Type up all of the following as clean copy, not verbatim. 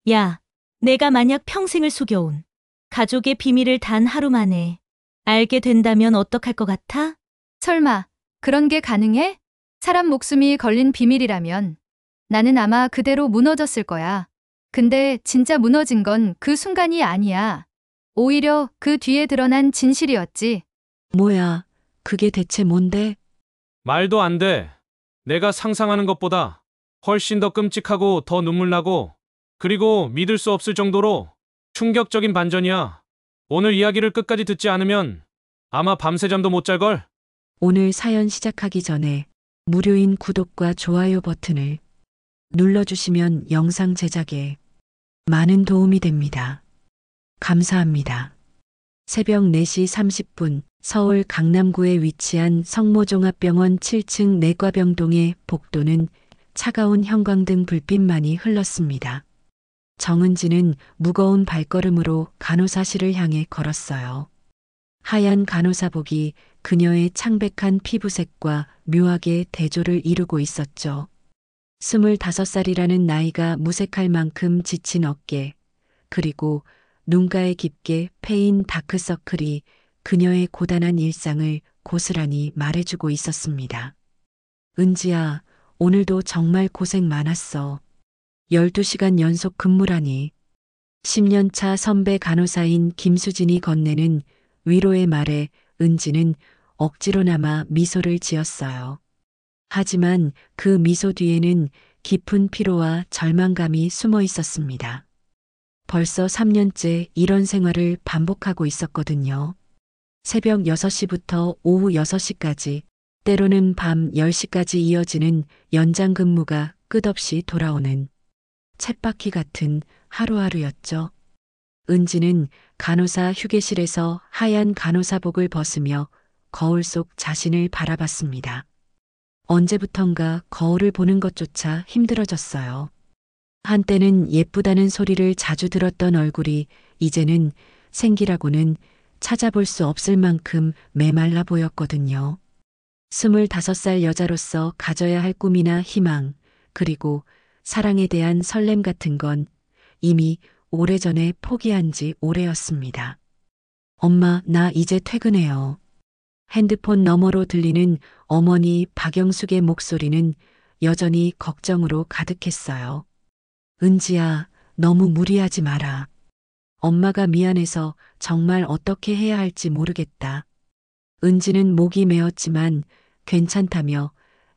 야, 내가 만약 평생을 속여온 가족의 비밀을 단 하루 만에 알게 된다면 어떡할 것 같아? 설마, 그런 게 가능해? 사람 목숨이 걸린 비밀이라면 나는 아마 그대로 무너졌을 거야. 근데 진짜 무너진 건 그 순간이 아니야. 오히려 그 뒤에 드러난 진실이었지. 뭐야, 그게 대체 뭔데? 말도 안 돼. 내가 상상하는 것보다 훨씬 더 끔찍하고 더 눈물나고 그리고 믿을 수 없을 정도로 충격적인 반전이야. 오늘 이야기를 끝까지 듣지 않으면 아마 밤새 잠도 못 잘걸? 오늘 사연 시작하기 전에 무료인 구독과 좋아요 버튼을 눌러주시면 영상 제작에 많은 도움이 됩니다. 감사합니다. 새벽 4시 30분 서울 강남구에 위치한 성모종합병원 7층 내과병동의 복도는 차가운 형광등 불빛만이 흘렀습니다. 정은지는 무거운 발걸음으로 간호사실을 향해 걸었어요. 하얀 간호사복이 그녀의 창백한 피부색과 묘하게 대조를 이루고 있었죠. 25살이라는 나이가 무색할 만큼 지친 어깨, 그리고 눈가에 깊게 패인 다크서클이 그녀의 고단한 일상을 고스란히 말해주고 있었습니다. 은지야, 오늘도 정말 고생 많았어. 12시간 연속 근무라니. 10년차 선배 간호사인 김수진이 건네는 위로의 말에 은지는 억지로나마 미소를 지었어요. 하지만 그 미소 뒤에는 깊은 피로와 절망감이 숨어 있었습니다. 벌써 3년째 이런 생활을 반복하고 있었거든요. 새벽 6시부터 오후 6시까지, 때로는 밤 10시까지 이어지는 연장 근무가 끝없이 돌아오는 쳇바퀴 같은 하루하루였죠. 은지는 간호사 휴게실에서 하얀 간호사복을 벗으며 거울 속 자신을 바라봤습니다. 언제부턴가 거울을 보는 것조차 힘들어졌어요. 한때는 예쁘다는 소리를 자주 들었던 얼굴이 이제는 생기라고는 찾아볼 수 없을 만큼 메말라 보였거든요. 25살 여자로서 가져야 할 꿈이나 희망, 그리고 사랑에 대한 설렘 같은 건 이미 오래전에 포기한 지 오래였습니다. 엄마, 나 이제 퇴근해요. 핸드폰 너머로 들리는 어머니 박영숙의 목소리는 여전히 걱정으로 가득했어요. 은지야, 너무 무리하지 마라. 엄마가 미안해서 정말 어떻게 해야 할지 모르겠다. 은지는 목이 메었지만 괜찮다며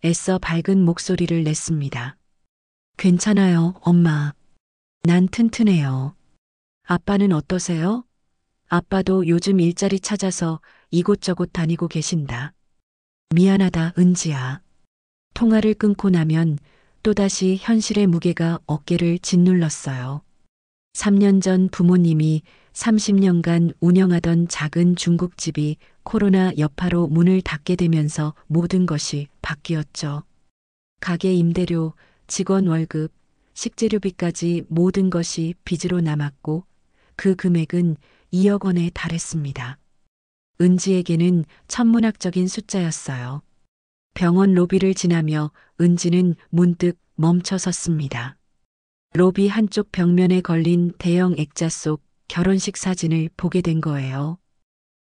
애써 밝은 목소리를 냈습니다. 괜찮아요, 엄마. 난 튼튼해요. 아빠는 어떠세요? 아빠도 요즘 일자리 찾아서 이곳저곳 다니고 계신다. 미안하다, 은지야. 통화를 끊고 나면 또다시 현실의 무게가 어깨를 짓눌렀어요. 3년 전 부모님이 30년간 운영하던 작은 중국집이 코로나 여파로 문을 닫게 되면서 모든 것이 바뀌었죠. 가게 임대료, 직원 월급, 식재료비까지 모든 것이 빚으로 남았고 그 금액은 2억 원에 달했습니다. 은지에게는 천문학적인 숫자였어요. 병원 로비를 지나며 은지는 문득 멈춰 섰습니다. 로비 한쪽 벽면에 걸린 대형 액자 속 결혼식 사진을 보게 된 거예요.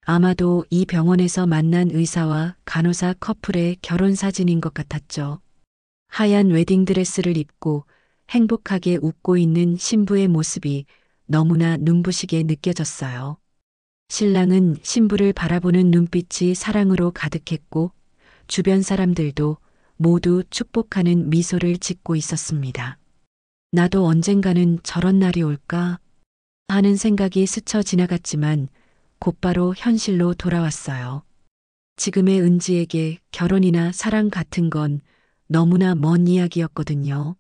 아마도 이 병원에서 만난 의사와 간호사 커플의 결혼 사진인 것 같았죠. 하얀 웨딩드레스를 입고 행복하게 웃고 있는 신부의 모습이 너무나 눈부시게 느껴졌어요. 신랑은 신부를 바라보는 눈빛이 사랑으로 가득했고 주변 사람들도 모두 축복하는 미소를 짓고 있었습니다. 나도 언젠가는 저런 날이 올까 하는 생각이 스쳐 지나갔지만 곧바로 현실로 돌아왔어요. 지금의 은지에게 결혼이나 사랑 같은 건 너무나 먼 이야기였거든요.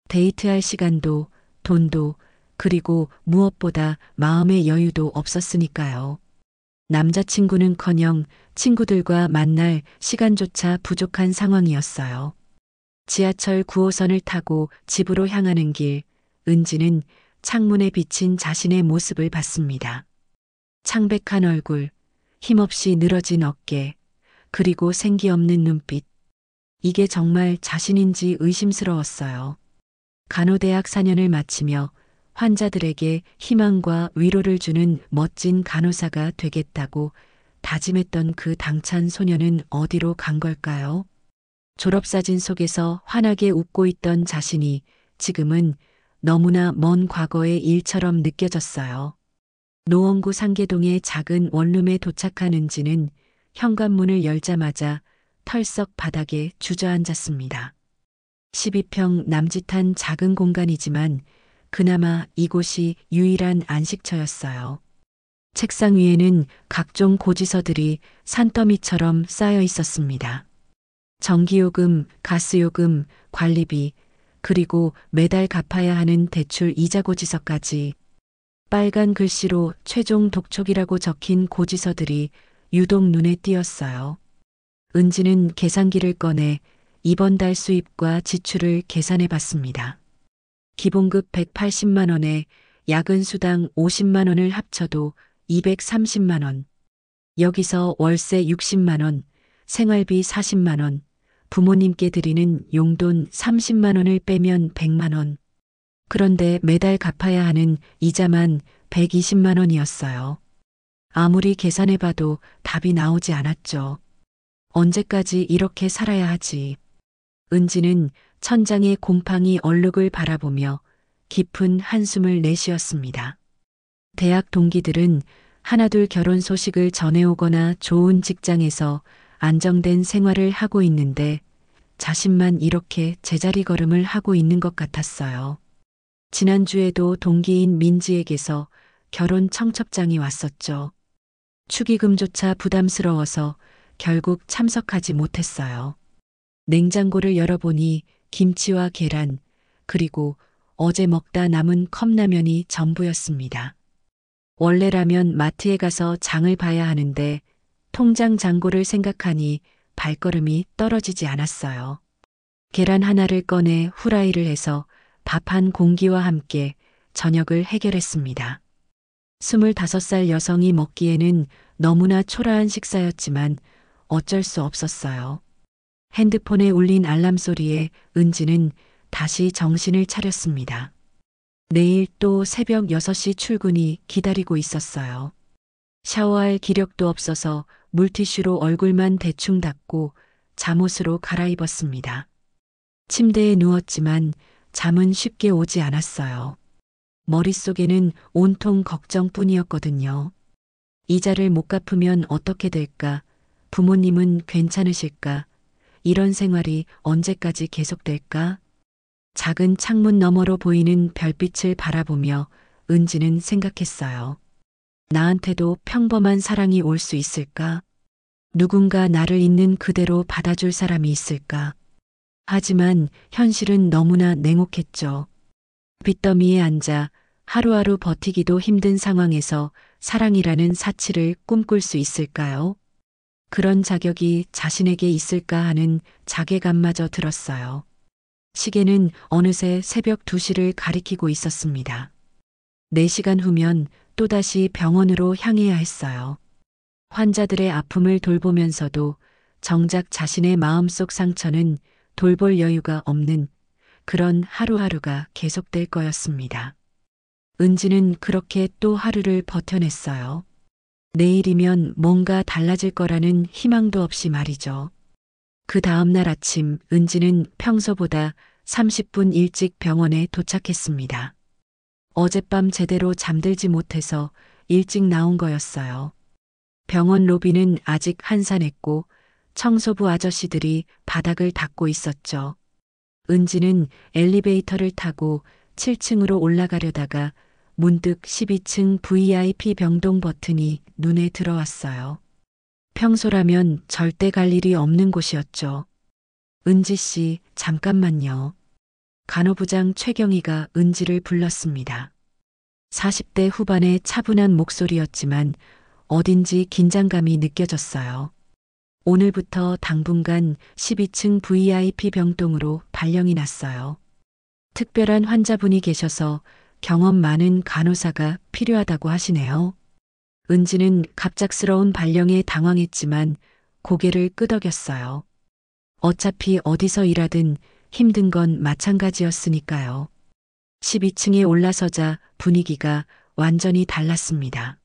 데이트할 시간도 돈도 그리고 무엇보다 마음의 여유도 없었으니까요. 남자친구는커녕 친구들과 만날 시간조차 부족한 상황이었어요. 지하철 9호선을 타고 집으로 향하는 길, 은지는 창문에 비친 자신의 모습을 봤습니다. 창백한 얼굴, 힘없이 늘어진 어깨, 그리고 생기 없는 눈빛. 이게 정말 자신인지 의심스러웠어요. 간호대학 4년을 마치며 환자들에게 희망과 위로를 주는 멋진 간호사가 되겠다고 다짐했던 그 당찬 소녀는 어디로 간 걸까요? 졸업사진 속에서 환하게 웃고 있던 자신이 지금은 너무나 먼 과거의 일처럼 느껴졌어요. 노원구 상계동의 작은 원룸에 도착한 은지는 현관문을 열자마자 털썩 바닥에 주저앉았습니다. 12평 남짓한 작은 공간이지만 그나마 이곳이 유일한 안식처였어요. 책상 위에는 각종 고지서들이 산더미처럼 쌓여 있었습니다. 전기요금, 가스요금, 관리비, 그리고 매달 갚아야 하는 대출 이자 고지서까지 빨간 글씨로 최종 독촉이라고 적힌 고지서들이 유독 눈에 띄었어요. 은지는 계산기를 꺼내 이번 달 수입과 지출을 계산해 봤습니다. 기본급 180만 원에 야근 수당 50만 원을 합쳐도 230만 원. 여기서 월세 60만 원, 생활비 40만 원, 부모님께 드리는 용돈 30만 원을 빼면 100만 원. 그런데 매달 갚아야 하는 이자만 120만 원이었어요. 아무리 계산해봐도 답이 나오지 않았죠. 언제까지 이렇게 살아야 하지? 은지는 천장의 곰팡이 얼룩을 바라보며 깊은 한숨을 내쉬었습니다. 대학 동기들은 하나둘 결혼 소식을 전해오거나 좋은 직장에서 안정된 생활을 하고 있는데 자신만 이렇게 제자리 걸음을 하고 있는 것 같았어요. 지난주에도 동기인 민지에게서 결혼 청첩장이 왔었죠. 축의금조차 부담스러워서 결국 참석하지 못했어요. 냉장고를 열어보니 김치와 계란, 그리고 어제 먹다 남은 컵라면이 전부였습니다. 원래라면 마트에 가서 장을 봐야 하는데 통장 잔고를 생각하니 발걸음이 떨어지지 않았어요. 계란 하나를 꺼내 후라이를 해서 밥 한 공기와 함께 저녁을 해결했습니다. 25살 여성이 먹기에는 너무나 초라한 식사였지만 어쩔 수 없었어요. 핸드폰에 울린 알람 소리에 은지는 다시 정신을 차렸습니다. 내일 또 새벽 6시 출근이 기다리고 있었어요. 샤워할 기력도 없어서 물티슈로 얼굴만 대충 닦고 잠옷으로 갈아입었습니다. 침대에 누웠지만 잠은 쉽게 오지 않았어요. 머릿속에는 온통 걱정뿐이었거든요. 이자를 못 갚으면 어떻게 될까? 부모님은 괜찮으실까? 이런 생활이 언제까지 계속될까? 작은 창문 너머로 보이는 별빛을 바라보며 은지는 생각했어요. 나한테도 평범한 사랑이 올 수 있을까? 누군가 나를 있는 그대로 받아줄 사람이 있을까? 하지만 현실은 너무나 냉혹했죠. 빚더미에 앉아 하루하루 버티기도 힘든 상황에서 사랑이라는 사치를 꿈꿀 수 있을까요? 그런 자격이 자신에게 있을까 하는 자괴감마저 들었어요. 시계는 어느새 새벽 2시를 가리키고 있었습니다. 4시간 후면 또다시 병원으로 향해야 했어요. 환자들의 아픔을 돌보면서도 정작 자신의 마음속 상처는 돌볼 여유가 없는 그런 하루하루가 계속될 거였습니다. 은지는 그렇게 또 하루를 버텨냈어요. 내일이면 뭔가 달라질 거라는 희망도 없이 말이죠. 그 다음날 아침 은지는 평소보다 30분 일찍 병원에 도착했습니다. 어젯밤 제대로 잠들지 못해서 일찍 나온 거였어요. 병원 로비는 아직 한산했고 청소부 아저씨들이 바닥을 닦고 있었죠. 은지는 엘리베이터를 타고 7층으로 올라가려다가 문득 12층 VIP 병동 버튼이 눈에 들어왔어요. 평소라면 절대 갈 일이 없는 곳이었죠. 은지 씨, 잠깐만요. 간호부장 최경희가 은지를 불렀습니다. 40대 후반의 차분한 목소리였지만 어딘지 긴장감이 느껴졌어요. 오늘부터 당분간 12층 VIP 병동으로 발령이 났어요. 특별한 환자분이 계셔서 경험 많은 간호사가 필요하다고 하시네요. 은지는 갑작스러운 발령에 당황했지만 고개를 끄덕였어요. 어차피 어디서 일하든 힘든 건 마찬가지였으니까요. 12층에 올라서자 분위기가 완전히 달랐습니다.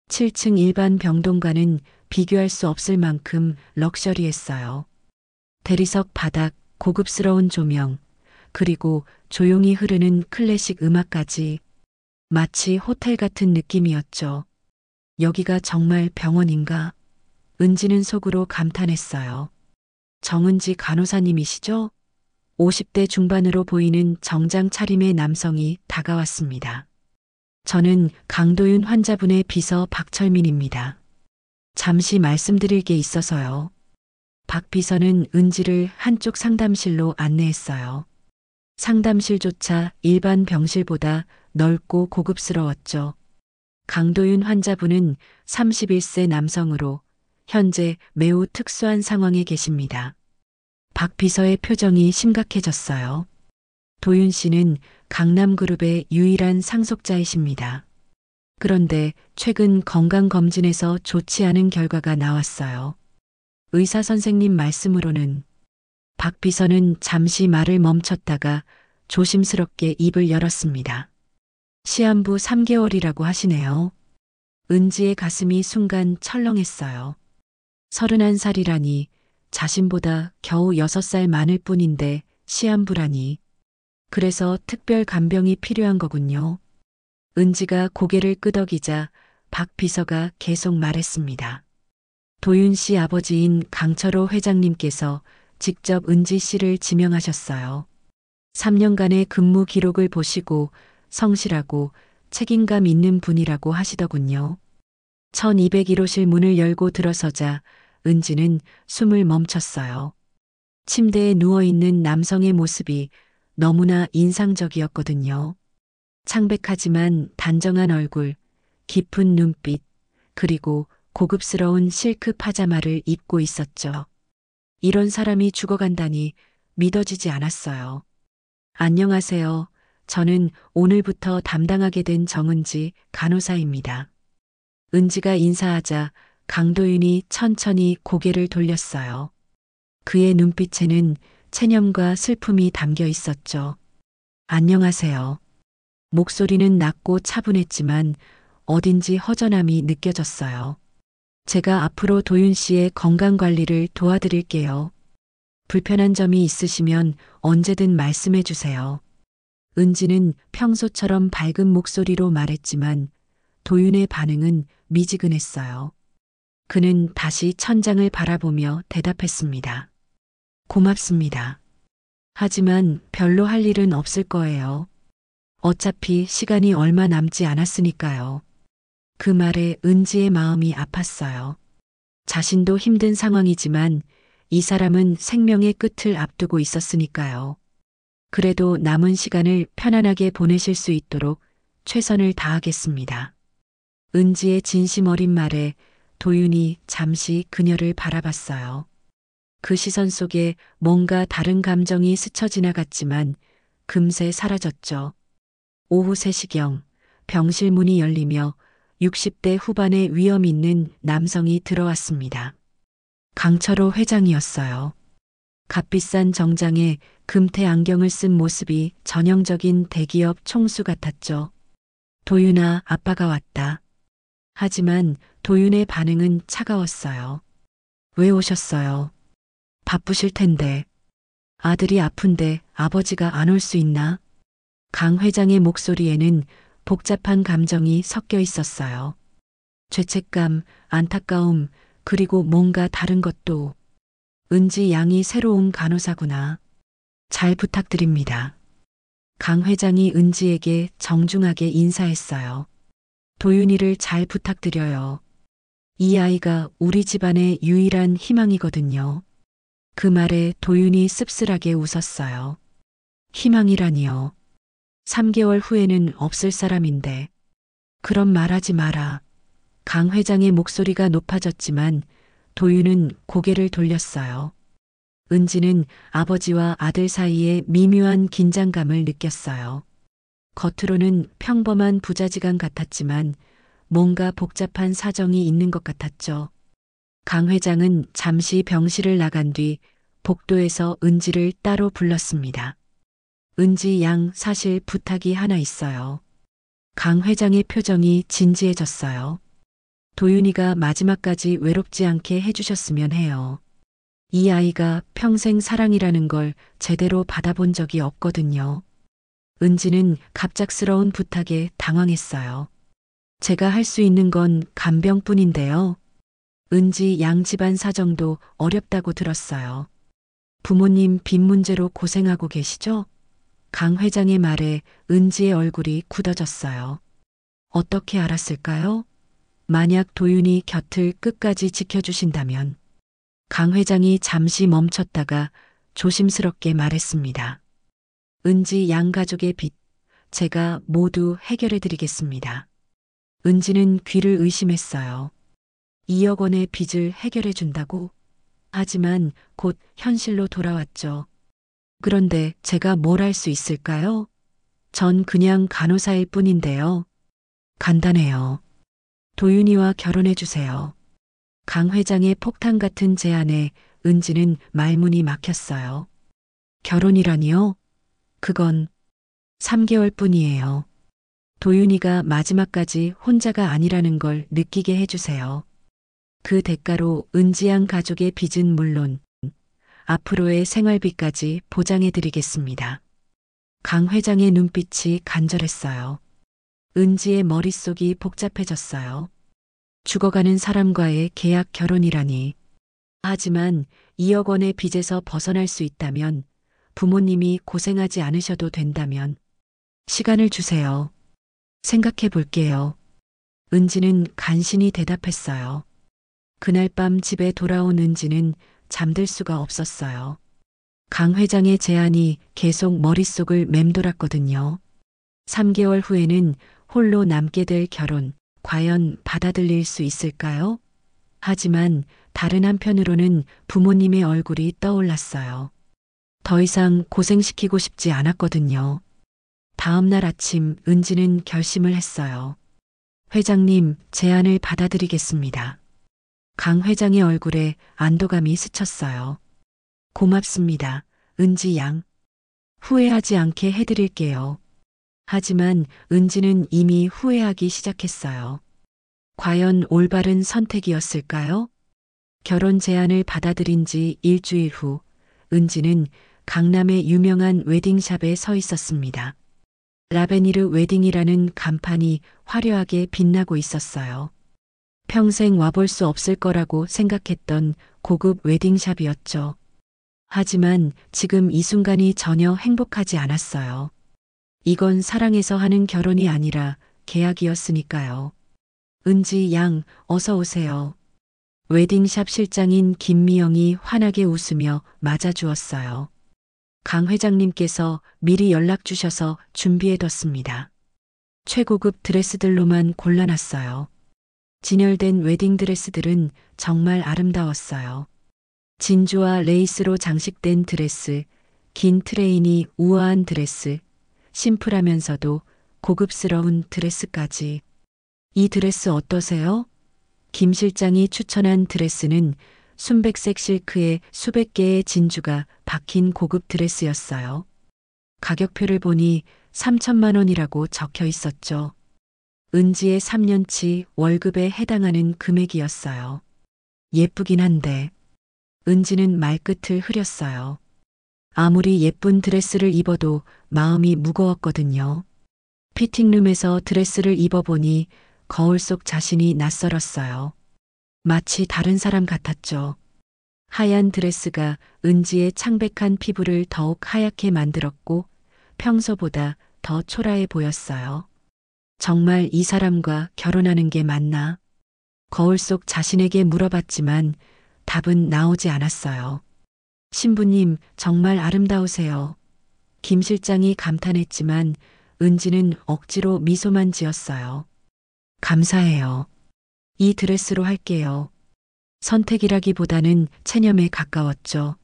7층 일반 병동과는 비교할 수 없을 만큼 럭셔리했어요. 대리석 바닥, 고급스러운 조명, 그리고 조용히 흐르는 클래식 음악까지 마치 호텔 같은 느낌이었죠. 여기가 정말 병원인가? 은지는 속으로 감탄했어요. 정은지 간호사님이시죠? 50대 중반으로 보이는 정장 차림의 남성이 다가왔습니다. 저는 강도윤 환자분의 비서 박철민입니다. 잠시 말씀드릴 게 있어서요. 박 비서는 은지를 한쪽 상담실로 안내했어요. 상담실조차 일반 병실보다 넓고 고급스러웠죠. 강도윤 환자분은 31세 남성으로 현재 매우 특수한 상황에 계십니다. 박 비서의 표정이 심각해졌어요. 도윤 씨는 강남그룹의 유일한 상속자이십니다. 그런데 최근 건강검진에서 좋지 않은 결과가 나왔어요. 의사 선생님 말씀으로는 박 비서는 잠시 말을 멈췄다가 조심스럽게 입을 열었습니다. 시한부 3개월이라고 하시네요. 은지의 가슴이 순간 철렁했어요. 31살이라니 자신보다 겨우 6살 많을 뿐인데 시한부라니. 그래서 특별 간병이 필요한 거군요. 은지가 고개를 끄덕이자 박 비서가 계속 말했습니다. 도윤 씨 아버지인 강철호 회장님께서 직접 은지 씨를 지명하셨어요. 3년간의 근무 기록을 보시고 성실하고 책임감 있는 분이라고 하시더군요. 1201호실 문을 열고 들어서자 은지는 숨을 멈췄어요. 침대에 누워있는 남성의 모습이 너무나 인상적이었거든요. 창백하지만 단정한 얼굴, 깊은 눈빛, 그리고 고급스러운 실크 파자마를 입고 있었죠. 이런 사람이 죽어간다니 믿어지지 않았어요. 안녕하세요. 저는 오늘부터 담당하게 된 정은지 간호사입니다. 은지가 인사하자 강도윤이 천천히 고개를 돌렸어요. 그의 눈빛에는 체념과 슬픔이 담겨 있었죠. 안녕하세요. 목소리는 낮고 차분했지만 어딘지 허전함이 느껴졌어요. 제가 앞으로 도윤 씨의 건강 관리를 도와드릴게요. 불편한 점이 있으시면 언제든 말씀해 주세요. 은지는 평소처럼 밝은 목소리로 말했지만 도윤의 반응은 미지근했어요. 그는 다시 천장을 바라보며 대답했습니다. 고맙습니다. 하지만 별로 할 일은 없을 거예요. 어차피 시간이 얼마 남지 않았으니까요. 그 말에 은지의 마음이 아팠어요. 자신도 힘든 상황이지만 이 사람은 생명의 끝을 앞두고 있었으니까요. 그래도 남은 시간을 편안하게 보내실 수 있도록 최선을 다하겠습니다. 은지의 진심 어린 말에 도윤이 잠시 그녀를 바라봤어요. 그 시선 속에 뭔가 다른 감정이 스쳐 지나갔지만 금세 사라졌죠. 오후 3시경 병실 문이 열리며 60대 후반의 위험 있는 남성이 들어왔습니다. 강철호 회장이었어요. 값비싼 정장에 금태 안경을 쓴 모습이 전형적인 대기업 총수 같았죠. 도윤아, 아빠가 왔다. 하지만 도윤의 반응은 차가웠어요. 왜 오셨어요? 바쁘실 텐데. 아들이 아픈데 아버지가 안 올 수 있나? 강 회장의 목소리에는 복잡한 감정이 섞여 있었어요. 죄책감, 안타까움, 그리고 뭔가 다른 것도. 은지 양이 새로운 간호사구나. 잘 부탁드립니다. 강 회장이 은지에게 정중하게 인사했어요. 도윤이를 잘 부탁드려요. 이 아이가 우리 집안의 유일한 희망이거든요. 그 말에 도윤이 씁쓸하게 웃었어요. 희망이라니요. 3개월 후에는 없을 사람인데. 그런 말하지 마라. 강 회장의 목소리가 높아졌지만 도윤은 고개를 돌렸어요. 은지는 아버지와 아들 사이에 미묘한 긴장감을 느꼈어요. 겉으로는 평범한 부자지간 같았지만 뭔가 복잡한 사정이 있는 것 같았죠. 강 회장은 잠시 병실을 나간 뒤 복도에서 은지를 따로 불렀습니다. 은지 양 사실 부탁이 하나 있어요. 강 회장의 표정이 진지해졌어요. 도윤이가 마지막까지 외롭지 않게 해주셨으면 해요. 이 아이가 평생 사랑이라는 걸 제대로 받아본 적이 없거든요. 은지는 갑작스러운 부탁에 당황했어요. 제가 할 수 있는 건 간병뿐인데요. 은지 양 집안 사정도 어렵다고 들었어요. 부모님 빚 문제로 고생하고 계시죠? 강 회장의 말에 은지의 얼굴이 굳어졌어요. 어떻게 알았을까요? 만약 도윤이 곁을 끝까지 지켜주신다면. 강 회장이 잠시 멈췄다가 조심스럽게 말했습니다. 은지 양 가족의 빚, 제가 모두 해결해 드리겠습니다. 은지는 귀를 의심했어요. 2억 원의 빚을 해결해 준다고? 하지만 곧 현실로 돌아왔죠. 그런데 제가 뭘 할 수 있을까요? 전 그냥 간호사일 뿐인데요. 간단해요. 도윤이와 결혼해 주세요. 강 회장의 폭탄 같은 제안에 은지는 말문이 막혔어요. 결혼이라니요? 그건 3개월 뿐이에요. 도윤이가 마지막까지 혼자가 아니라는 걸 느끼게 해주세요. 그 대가로 은지양 가족의 빚은 물론 앞으로의 생활비까지 보장해드리겠습니다. 강 회장의 눈빛이 간절했어요. 은지의 머릿속이 복잡해졌어요. 죽어가는 사람과의 계약 결혼이라니. 하지만 2억 원의 빚에서 벗어날 수 있다면, 부모님이 고생하지 않으셔도 된다면, 시간을 주세요. 생각해 볼게요. 은지는 간신히 대답했어요. 그날 밤 집에 돌아온 은지는 잠들 수가 없었어요. 강 회장의 제안이 계속 머릿속을 맴돌았거든요. 3개월 후에는 홀로 남게 될 결혼, 과연 받아들일 수 있을까요? 하지만 다른 한편으로는 부모님의 얼굴이 떠올랐어요. 더 이상 고생시키고 싶지 않았거든요. 다음 날 아침 은지는 결심을 했어요. 회장님, 제안을 받아들이겠습니다. 강 회장의 얼굴에 안도감이 스쳤어요. 고맙습니다, 은지 양. 후회하지 않게 해드릴게요. 하지만 은지는 이미 후회하기 시작했어요. 과연 올바른 선택이었을까요? 결혼 제안을 받아들인 지 일주일 후, 은지는 강남의 유명한 웨딩샵에 서 있었습니다. 라베니르 웨딩이라는 간판이 화려하게 빛나고 있었어요. 평생 와볼 수 없을 거라고 생각했던 고급 웨딩샵이었죠. 하지만 지금 이 순간이 전혀 행복하지 않았어요. 이건 사랑해서 하는 결혼이 아니라 계약이었으니까요. 은지 양, 어서 오세요. 웨딩샵 실장인 김미영이 환하게 웃으며 맞아주었어요. 강 회장님께서 미리 연락 주셔서 준비해뒀습니다. 최고급 드레스들로만 골라놨어요. 진열된 웨딩 드레스들은 정말 아름다웠어요. 진주와 레이스로 장식된 드레스, 긴 트레인이 우아한 드레스, 심플하면서도 고급스러운 드레스까지. 이 드레스 어떠세요? 김 실장이 추천한 드레스는 순백색 실크에 수백 개의 진주가 박힌 고급 드레스였어요. 가격표를 보니 3천만 원이라고 적혀 있었죠. 은지의 3년치 월급에 해당하는 금액이었어요. 예쁘긴 한데 은지는 말끝을 흐렸어요. 아무리 예쁜 드레스를 입어도 마음이 무거웠거든요. 피팅룸에서 드레스를 입어보니 거울 속 자신이 낯설었어요. 마치 다른 사람 같았죠. 하얀 드레스가 은지의 창백한 피부를 더욱 하얗게 만들었고 평소보다 더 초라해 보였어요. 정말 이 사람과 결혼하는 게 맞나? 거울 속 자신에게 물어봤지만 답은 나오지 않았어요. 신부님, 정말 아름다우세요. 김 실장이 감탄했지만 은지는 억지로 미소만 지었어요. 감사해요. 이 드레스로 할게요. 선택이라기보다는 체념에 가까웠죠.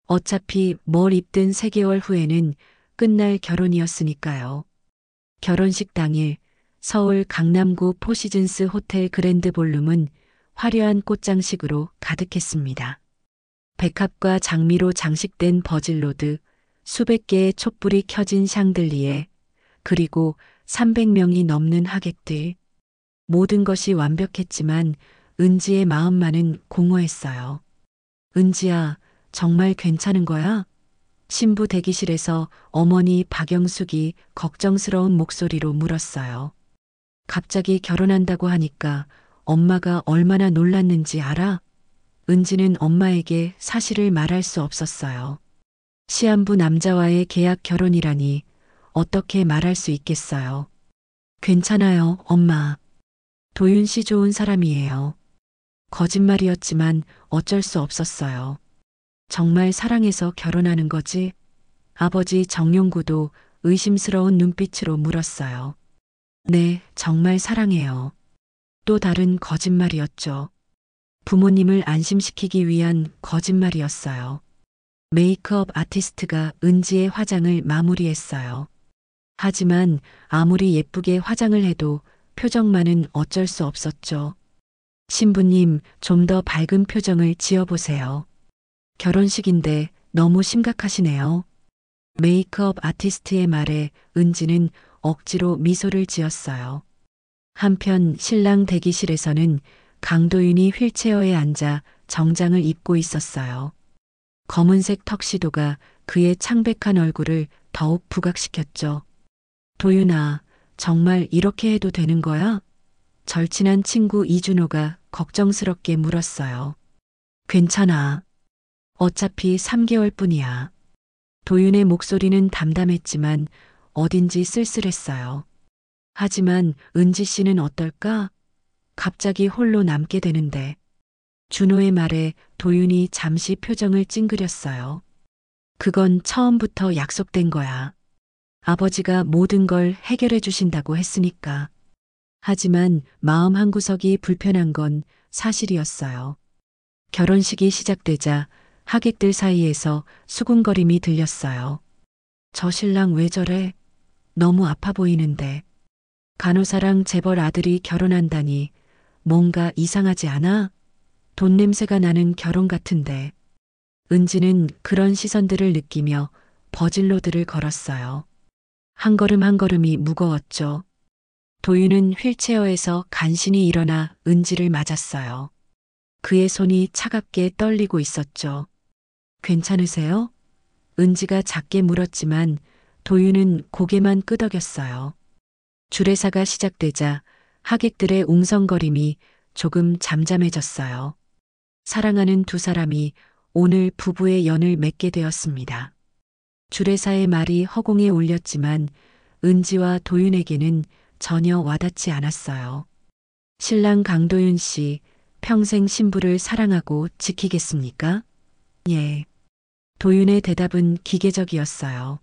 어차피 뭘 입든 3개월 후에는 끝날 결혼이었으니까요. 결혼식 당일 서울 강남구 포시즌스 호텔 그랜드 볼룸은 화려한 꽃장식으로 가득했습니다. 백합과 장미로 장식된 버질로드, 수백 개의 촛불이 켜진 샹들리에, 그리고 300명이 넘는 하객들. 모든 것이 완벽했지만 은지의 마음만은 공허했어요. 은지야, 정말 괜찮은 거야? 신부 대기실에서 어머니 박영숙이 걱정스러운 목소리로 물었어요. 갑자기 결혼한다고 하니까 엄마가 얼마나 놀랐는지 알아? 은지는 엄마에게 사실을 말할 수 없었어요. 시한부 남자와의 계약 결혼이라니 어떻게 말할 수 있겠어요. 괜찮아요, 엄마. 도윤 씨 좋은 사람이에요. 거짓말이었지만 어쩔 수 없었어요. 정말 사랑해서 결혼하는 거지? 아버지 정용구도 의심스러운 눈빛으로 물었어요. 네, 정말 사랑해요. 또 다른 거짓말이었죠. 부모님을 안심시키기 위한 거짓말이었어요. 메이크업 아티스트가 은지의 화장을 마무리했어요. 하지만 아무리 예쁘게 화장을 해도 표정만은 어쩔 수 없었죠. 신부님, 좀 더 밝은 표정을 지어보세요. 결혼식인데 너무 심각하시네요. 메이크업 아티스트의 말에 은지는 억지로 미소를 지었어요. 한편 신랑 대기실에서는 강도윤이 휠체어에 앉아 정장을 입고 있었어요. 검은색 턱시도가 그의 창백한 얼굴을 더욱 부각시켰죠. 도윤아, 정말 이렇게 해도 되는 거야? 절친한 친구 이준호가 걱정스럽게 물었어요. 괜찮아. 어차피 3개월뿐이야. 도윤의 목소리는 담담했지만 어딘지 쓸쓸했어요. 하지만 은지 씨는 어떨까? 갑자기 홀로 남게 되는데. 준호의 말에 도윤이 잠시 표정을 찡그렸어요. 그건 처음부터 약속된 거야. 아버지가 모든 걸 해결해 주신다고 했으니까. 하지만 마음 한구석이 불편한 건 사실이었어요. 결혼식이 시작되자 하객들 사이에서 수군거림이 들렸어요. 저 신랑 왜 저래? 너무 아파 보이는데. 간호사랑 재벌 아들이 결혼한다니 뭔가 이상하지 않아? 돈 냄새가 나는 결혼 같은데. 은지는 그런 시선들을 느끼며 버질로드를 걸었어요. 한 걸음 한 걸음이 무거웠죠. 도윤은 휠체어에서 간신히 일어나 은지를 맞았어요. 그의 손이 차갑게 떨리고 있었죠. 괜찮으세요? 은지가 작게 물었지만 도윤은 고개만 끄덕였어요. 주례사가 시작되자 하객들의 웅성거림이 조금 잠잠해졌어요. 사랑하는 두 사람이 오늘 부부의 연을 맺게 되었습니다. 주례사의 말이 허공에 울렸지만 은지와 도윤에게는 전혀 와닿지 않았어요. 신랑 강도윤 씨, 평생 신부를 사랑하고 지키겠습니까? 예. 도윤의 대답은 기계적이었어요.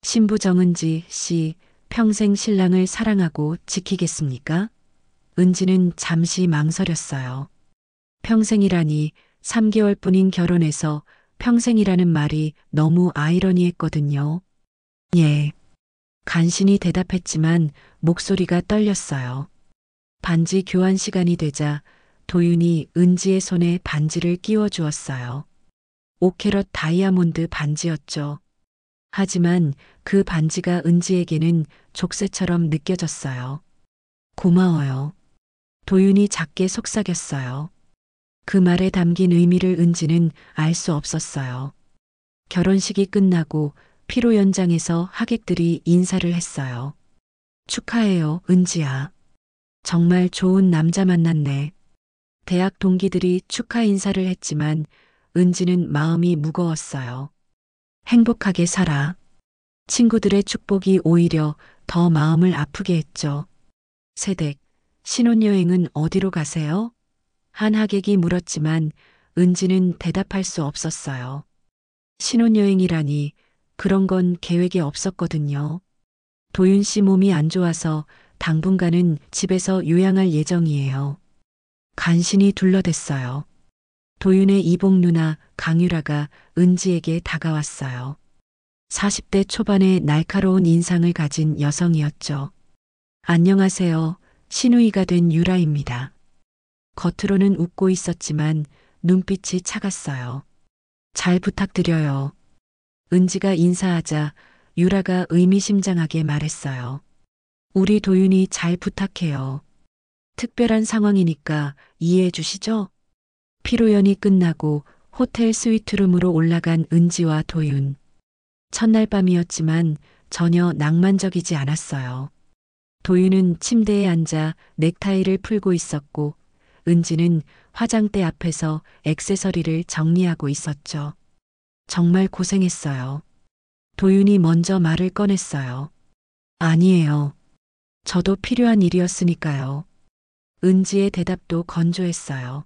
신부 정은지 씨, 평생 신랑을 사랑하고 지키겠습니까? 은지는 잠시 망설였어요. 평생이라니 3개월뿐인 결혼에서 평생이라는 말이 너무 아이러니했거든요. 예. 간신히 대답했지만 목소리가 떨렸어요. 반지 교환 시간이 되자 도윤이 은지의 손에 반지를 끼워 주었어요. 5캐럿 다이아몬드 반지였죠. 하지만 그 반지가 은지에게는 족쇄처럼 느껴졌어요. 고마워요. 도윤이 작게 속삭였어요. 그 말에 담긴 의미를 은지는 알 수 없었어요. 결혼식이 끝나고 피로 연장에서 하객들이 인사를 했어요. 축하해요, 은지야. 정말 좋은 남자 만났네. 대학 동기들이 축하 인사를 했지만 은지는 마음이 무거웠어요. 행복하게 살아. 친구들의 축복이 오히려 더 마음을 아프게 했죠. 세댁, 신혼여행은 어디로 가세요? 한 하객이 물었지만 은지는 대답할 수 없었어요. 신혼여행이라니 그런 건 계획에 없었거든요. 도윤 씨 몸이 안 좋아서 당분간은 집에서 요양할 예정이에요. 간신히 둘러댔어요. 도윤의 이복 누나 강유라가 은지에게 다가왔어요. 40대 초반의 날카로운 인상을 가진 여성이었죠. 안녕하세요. 시누이가 된 유라입니다. 겉으로는 웃고 있었지만 눈빛이 차갔어요. 잘 부탁드려요. 은지가 인사하자 유라가 의미심장하게 말했어요. 우리 도윤이 잘 부탁해요. 특별한 상황이니까 이해해 주시죠? 피로연이 끝나고 호텔 스위트룸으로 올라간 은지와 도윤. 첫날 밤이었지만 전혀 낭만적이지 않았어요. 도윤은 침대에 앉아 넥타이를 풀고 있었고 은지는 화장대 앞에서 액세서리를 정리하고 있었죠. 정말 고생했어요. 도윤이 먼저 말을 꺼냈어요. 아니에요. 저도 필요한 일이었으니까요. 은지의 대답도 건조했어요.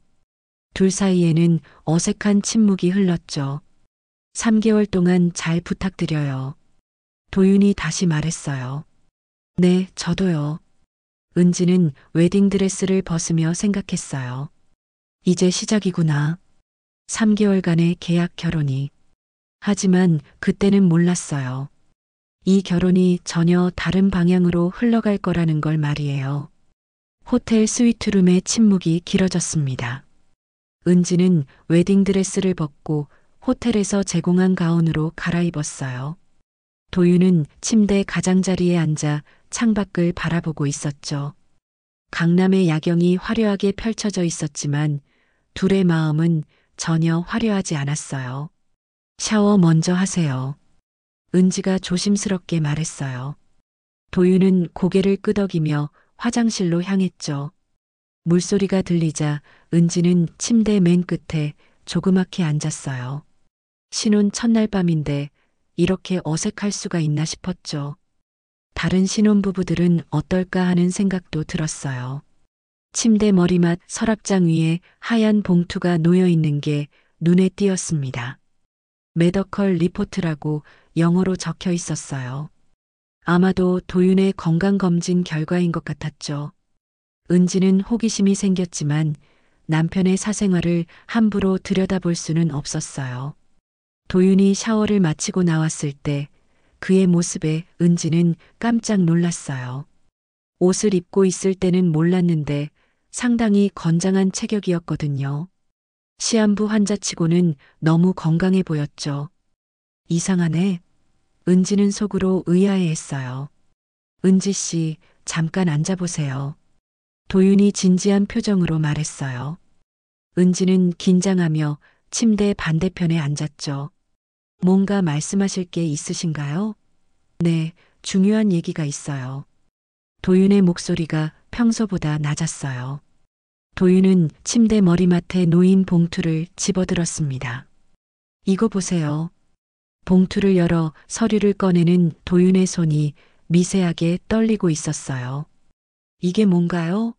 둘 사이에는 어색한 침묵이 흘렀죠. 3개월 동안 잘 부탁드려요. 도윤이 다시 말했어요. 네, 저도요. 은지는 웨딩드레스를 벗으며 생각했어요. 이제 시작이구나. 3개월간의 계약 결혼이. 하지만 그때는 몰랐어요. 이 결혼이 전혀 다른 방향으로 흘러갈 거라는 걸 말이에요. 호텔 스위트룸의 침묵이 길어졌습니다. 은지는 웨딩드레스를 벗고 호텔에서 제공한 가운으로 갈아입었어요. 도윤은 침대 가장자리에 앉아 창밖을 바라보고 있었죠. 강남의 야경이 화려하게 펼쳐져 있었지만 둘의 마음은 전혀 화려하지 않았어요. 샤워 먼저 하세요. 은지가 조심스럽게 말했어요. 도윤은 고개를 끄덕이며 화장실로 향했죠. 물소리가 들리자 은지는 침대 맨 끝에 조그맣게 앉았어요. 신혼 첫날 밤인데 이렇게 어색할 수가 있나 싶었죠. 다른 신혼부부들은 어떨까 하는 생각도 들었어요. 침대 머리맡 서랍장 위에 하얀 봉투가 놓여 있는 게 눈에 띄었습니다. 메더컬 리포트라고 영어로 적혀 있었어요. 아마도 도윤의 건강검진 결과인 것 같았죠. 은지는 호기심이 생겼지만 남편의 사생활을 함부로 들여다볼 수는 없었어요. 도윤이 샤워를 마치고 나왔을 때 그의 모습에 은지는 깜짝 놀랐어요. 옷을 입고 있을 때는 몰랐는데 상당히 건장한 체격이었거든요. 시한부 환자치고는 너무 건강해 보였죠. 이상하네. 은지는 속으로 의아해했어요. 은지 씨, 잠깐 앉아보세요. 도윤이 진지한 표정으로 말했어요. 은지는 긴장하며 침대 반대편에 앉았죠. 뭔가 말씀하실 게 있으신가요? 네, 중요한 얘기가 있어요. 도윤의 목소리가 평소보다 낮았어요. 도윤은 침대 머리맡에 놓인 봉투를 집어들었습니다. 이거 보세요. 봉투를 열어 서류를 꺼내는 도윤의 손이 미세하게 떨리고 있었어요. 이게 뭔가요?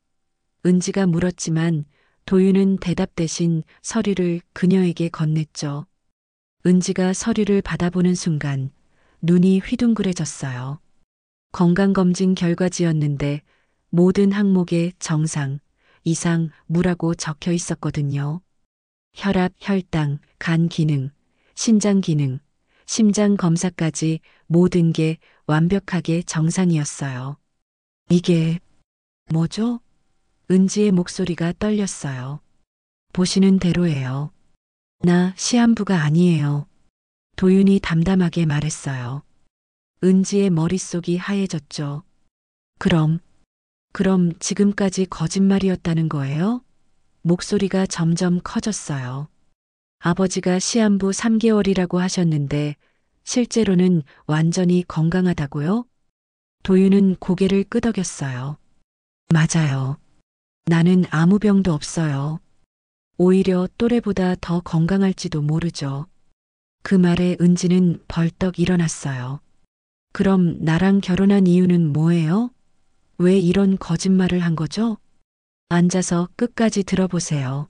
은지가 물었지만 도윤은 대답 대신 서류를 그녀에게 건넸죠. 은지가 서류를 받아보는 순간 눈이 휘둥그레졌어요. 건강검진 결과지였는데 모든 항목에 정상, 이상, 무라고 적혀 있었거든요. 혈압, 혈당, 간 기능, 신장 기능, 심장 검사까지 모든 게 완벽하게 정상이었어요. 이게 뭐죠? 은지의 목소리가 떨렸어요. 보시는 대로예요. 나 시한부가 아니에요. 도윤이 담담하게 말했어요. 은지의 머릿속이 하얘졌죠. 그럼 지금까지 거짓말이었다는 거예요? 목소리가 점점 커졌어요. 아버지가 시한부 3개월이라고 하셨는데 실제로는 완전히 건강하다고요? 도윤은 고개를 끄덕였어요. 맞아요. 나는 아무 병도 없어요. 오히려 또래보다 더 건강할지도 모르죠. 그 말에 은지는 벌떡 일어났어요. 그럼 나랑 결혼한 이유는 뭐예요? 왜 이런 거짓말을 한 거죠? 앉아서 끝까지 들어보세요.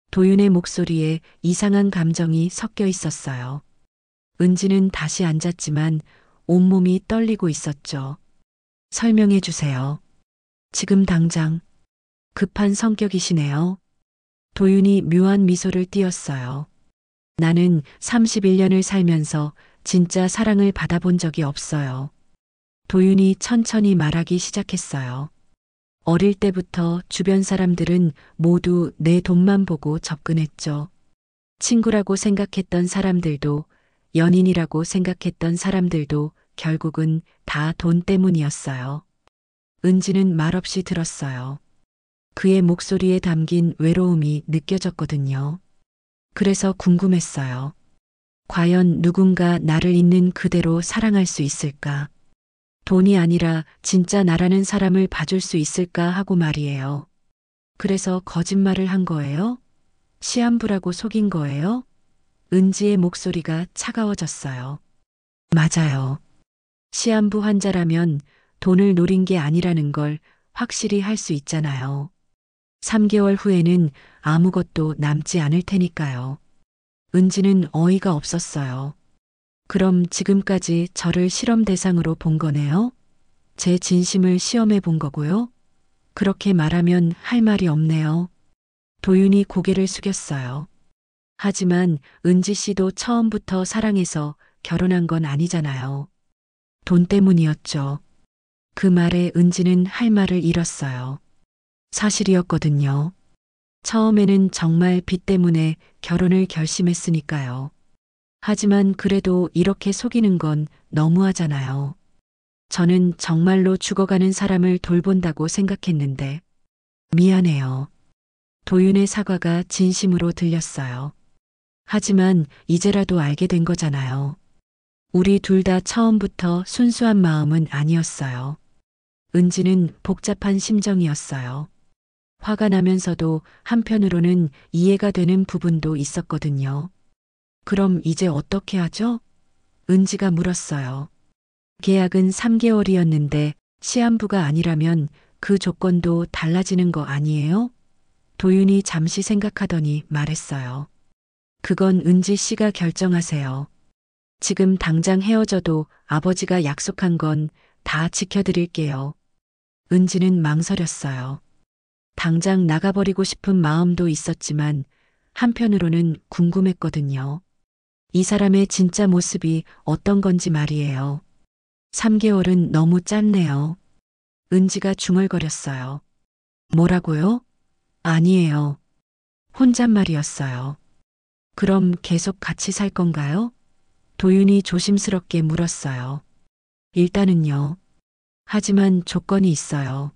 도윤의 목소리에 이상한 감정이 섞여 있었어요. 은지는 다시 앉았지만 온몸이 떨리고 있었죠. 설명해 주세요. 지금 당장. 급한 성격이시네요. 도윤이 묘한 미소를 띄었어요. 나는 31년을 살면서 진짜 사랑을 받아본 적이 없어요. 도윤이 천천히 말하기 시작했어요. 어릴 때부터 주변 사람들은 모두 내 돈만 보고 접근했죠. 친구라고 생각했던 사람들도 연인이라고 생각했던 사람들도 결국은 다 돈 때문이었어요. 은지는 말없이 들었어요. 그의 목소리에 담긴 외로움이 느껴졌거든요. 그래서 궁금했어요. 과연 누군가 나를 있는 그대로 사랑할 수 있을까? 돈이 아니라 진짜 나라는 사람을 봐줄 수 있을까 하고 말이에요. 그래서 거짓말을 한 거예요? 시한부라고 속인 거예요? 은지의 목소리가 차가워졌어요. 맞아요. 시한부 환자라면 돈을 노린 게 아니라는 걸 확실히 할 수 있잖아요. 3개월 후에는 아무것도 남지 않을 테니까요. 은지는 어이가 없었어요. 그럼 지금까지 저를 실험 대상으로 본 거네요? 제 진심을 시험해 본 거고요? 그렇게 말하면 할 말이 없네요. 도윤이 고개를 숙였어요. 하지만 은지 씨도 처음부터 사랑해서 결혼한 건 아니잖아요. 돈 때문이었죠. 그 말에 은지는 할 말을 잃었어요. 사실이었거든요. 처음에는 정말 빚 때문에 결혼을 결심했으니까요. 하지만 그래도 이렇게 속이는 건 너무하잖아요. 저는 정말로 죽어가는 사람을 돌본다고 생각했는데 미안해요. 도윤의 사과가 진심으로 들렸어요. 하지만 이제라도 알게 된 거잖아요. 우리 둘 다 처음부터 순수한 마음은 아니었어요. 은지는 복잡한 심정이었어요. 화가 나면서도 한편으로는 이해가 되는 부분도 있었거든요. 그럼 이제 어떻게 하죠? 은지가 물었어요. 계약은 3개월이었는데 시한부가 아니라면 그 조건도 달라지는 거 아니에요? 도윤이 잠시 생각하더니 말했어요. 그건 은지 씨가 결정하세요. 지금 당장 헤어져도 아버지가 약속한 건 다 지켜드릴게요. 은지는 망설였어요. 당장 나가버리고 싶은 마음도 있었지만 한편으로는 궁금했거든요. 이 사람의 진짜 모습이 어떤 건지 말이에요. 3개월은 너무 짧네요. 은지가 중얼거렸어요. 뭐라고요? 아니에요. 혼잣말이었어요. 그럼 계속 같이 살 건가요? 도윤이 조심스럽게 물었어요. 일단은요. 하지만 조건이 있어요.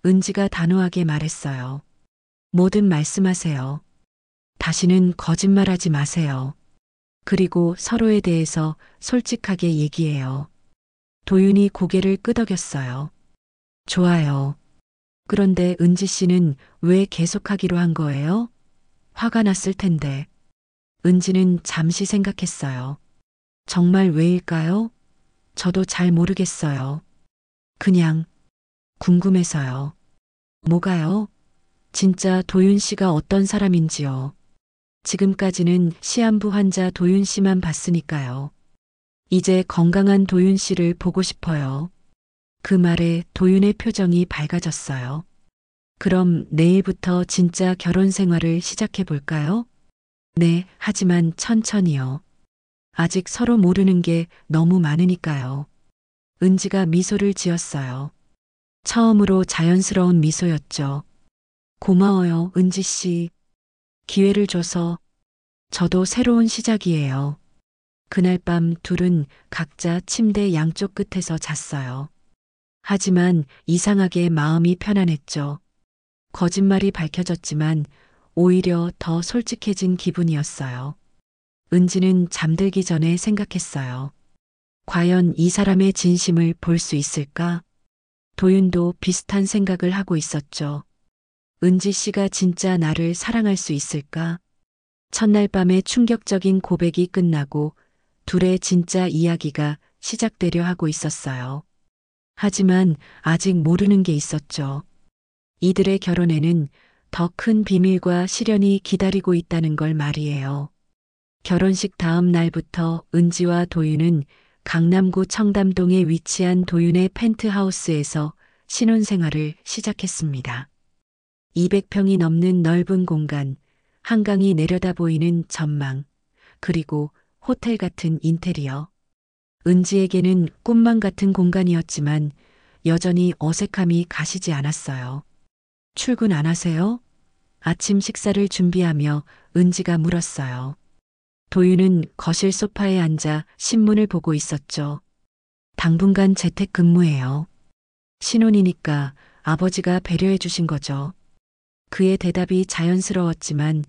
은지가 단호하게 말했어요. 뭐든 말씀하세요. 다시는 거짓말하지 마세요. 그리고 서로에 대해서 솔직하게 얘기해요. 도윤이 고개를 끄덕였어요. 좋아요. 그런데 은지 씨는 왜 계속하기로 한 거예요? 화가 났을 텐데. 은지는 잠시 생각했어요. 정말 왜일까요? 저도 잘 모르겠어요. 그냥 궁금해서요. 뭐가요? 진짜 도윤 씨가 어떤 사람인지요. 지금까지는 시한부 환자 도윤 씨만 봤으니까요. 이제 건강한 도윤 씨를 보고 싶어요. 그 말에 도윤의 표정이 밝아졌어요. 그럼 내일부터 진짜 결혼 생활을 시작해 볼까요? 네, 하지만 천천히요. 아직 서로 모르는 게 너무 많으니까요. 은지가 미소를 지었어요. 처음으로 자연스러운 미소였죠. 고마워요, 은지 씨. 기회를 줘서. 저도 새로운 시작이에요. 그날 밤 둘은 각자 침대 양쪽 끝에서 잤어요. 하지만 이상하게 마음이 편안했죠. 거짓말이 밝혀졌지만 오히려 더 솔직해진 기분이었어요. 은지는 잠들기 전에 생각했어요. 과연 이 사람의 진심을 볼 수 있을까? 도윤도 비슷한 생각을 하고 있었죠. 은지 씨가 진짜 나를 사랑할 수 있을까? 첫날 밤의 충격적인 고백이 끝나고 둘의 진짜 이야기가 시작되려 하고 있었어요. 하지만 아직 모르는 게 있었죠. 이들의 결혼에는 더 큰 비밀과 시련이 기다리고 있다는 걸 말이에요. 결혼식 다음 날부터 은지와 도윤은 강남구 청담동에 위치한 도윤의 펜트하우스에서 신혼생활을 시작했습니다. 200평이 넘는 넓은 공간, 한강이 내려다 보이는 전망, 그리고 호텔 같은 인테리어. 은지에게는 꿈만 같은 공간이었지만 여전히 어색함이 가시지 않았어요. 출근 안 하세요? 아침 식사를 준비하며 은지가 물었어요. 도윤은 거실 소파에 앉아 신문을 보고 있었죠. 당분간 재택근무예요. 신혼이니까 아버지가 배려해 주신 거죠. 그의 대답이 자연스러웠지만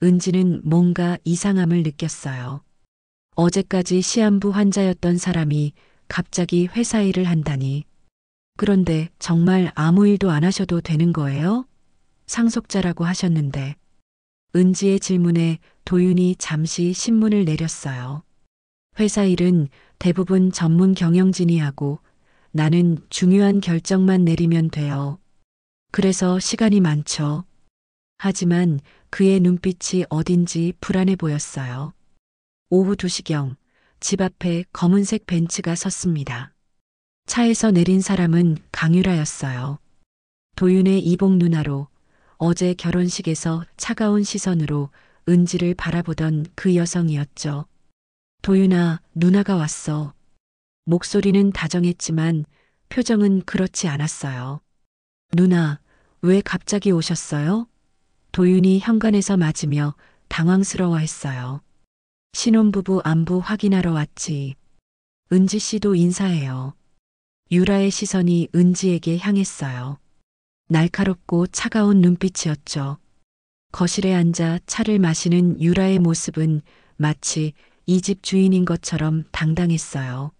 은지는 뭔가 이상함을 느꼈어요. 어제까지 시한부 환자였던 사람이 갑자기 회사 일을 한다니. 그런데 정말 아무 일도 안 하셔도 되는 거예요? 상속자라고 하셨는데. 은지의 질문에 도윤이 잠시 신문을 내렸어요. 회사 일은 대부분 전문 경영진이 하고 나는 중요한 결정만 내리면 돼요. 그래서 시간이 많죠. 하지만 그의 눈빛이 어딘지 불안해 보였어요. 오후 2시경 집 앞에 검은색 벤츠가 섰습니다. 차에서 내린 사람은 강유라였어요. 도윤의 이복 누나로 어제 결혼식에서 차가운 시선으로 은지를 바라보던 그 여성이었죠. 도윤아, 누나가 왔어. 목소리는 다정했지만 표정은 그렇지 않았어요. 누나, 왜 갑자기 오셨어요? 도윤이 현관에서 맞으며 당황스러워했어요. 신혼부부 안부 확인하러 왔지. 은지 씨도 인사해요. 유라의 시선이 은지에게 향했어요. 날카롭고 차가운 눈빛이었죠. 거실에 앉아 차를 마시는 유라의 모습은 마치 이 집 주인인 것처럼 당당했어요.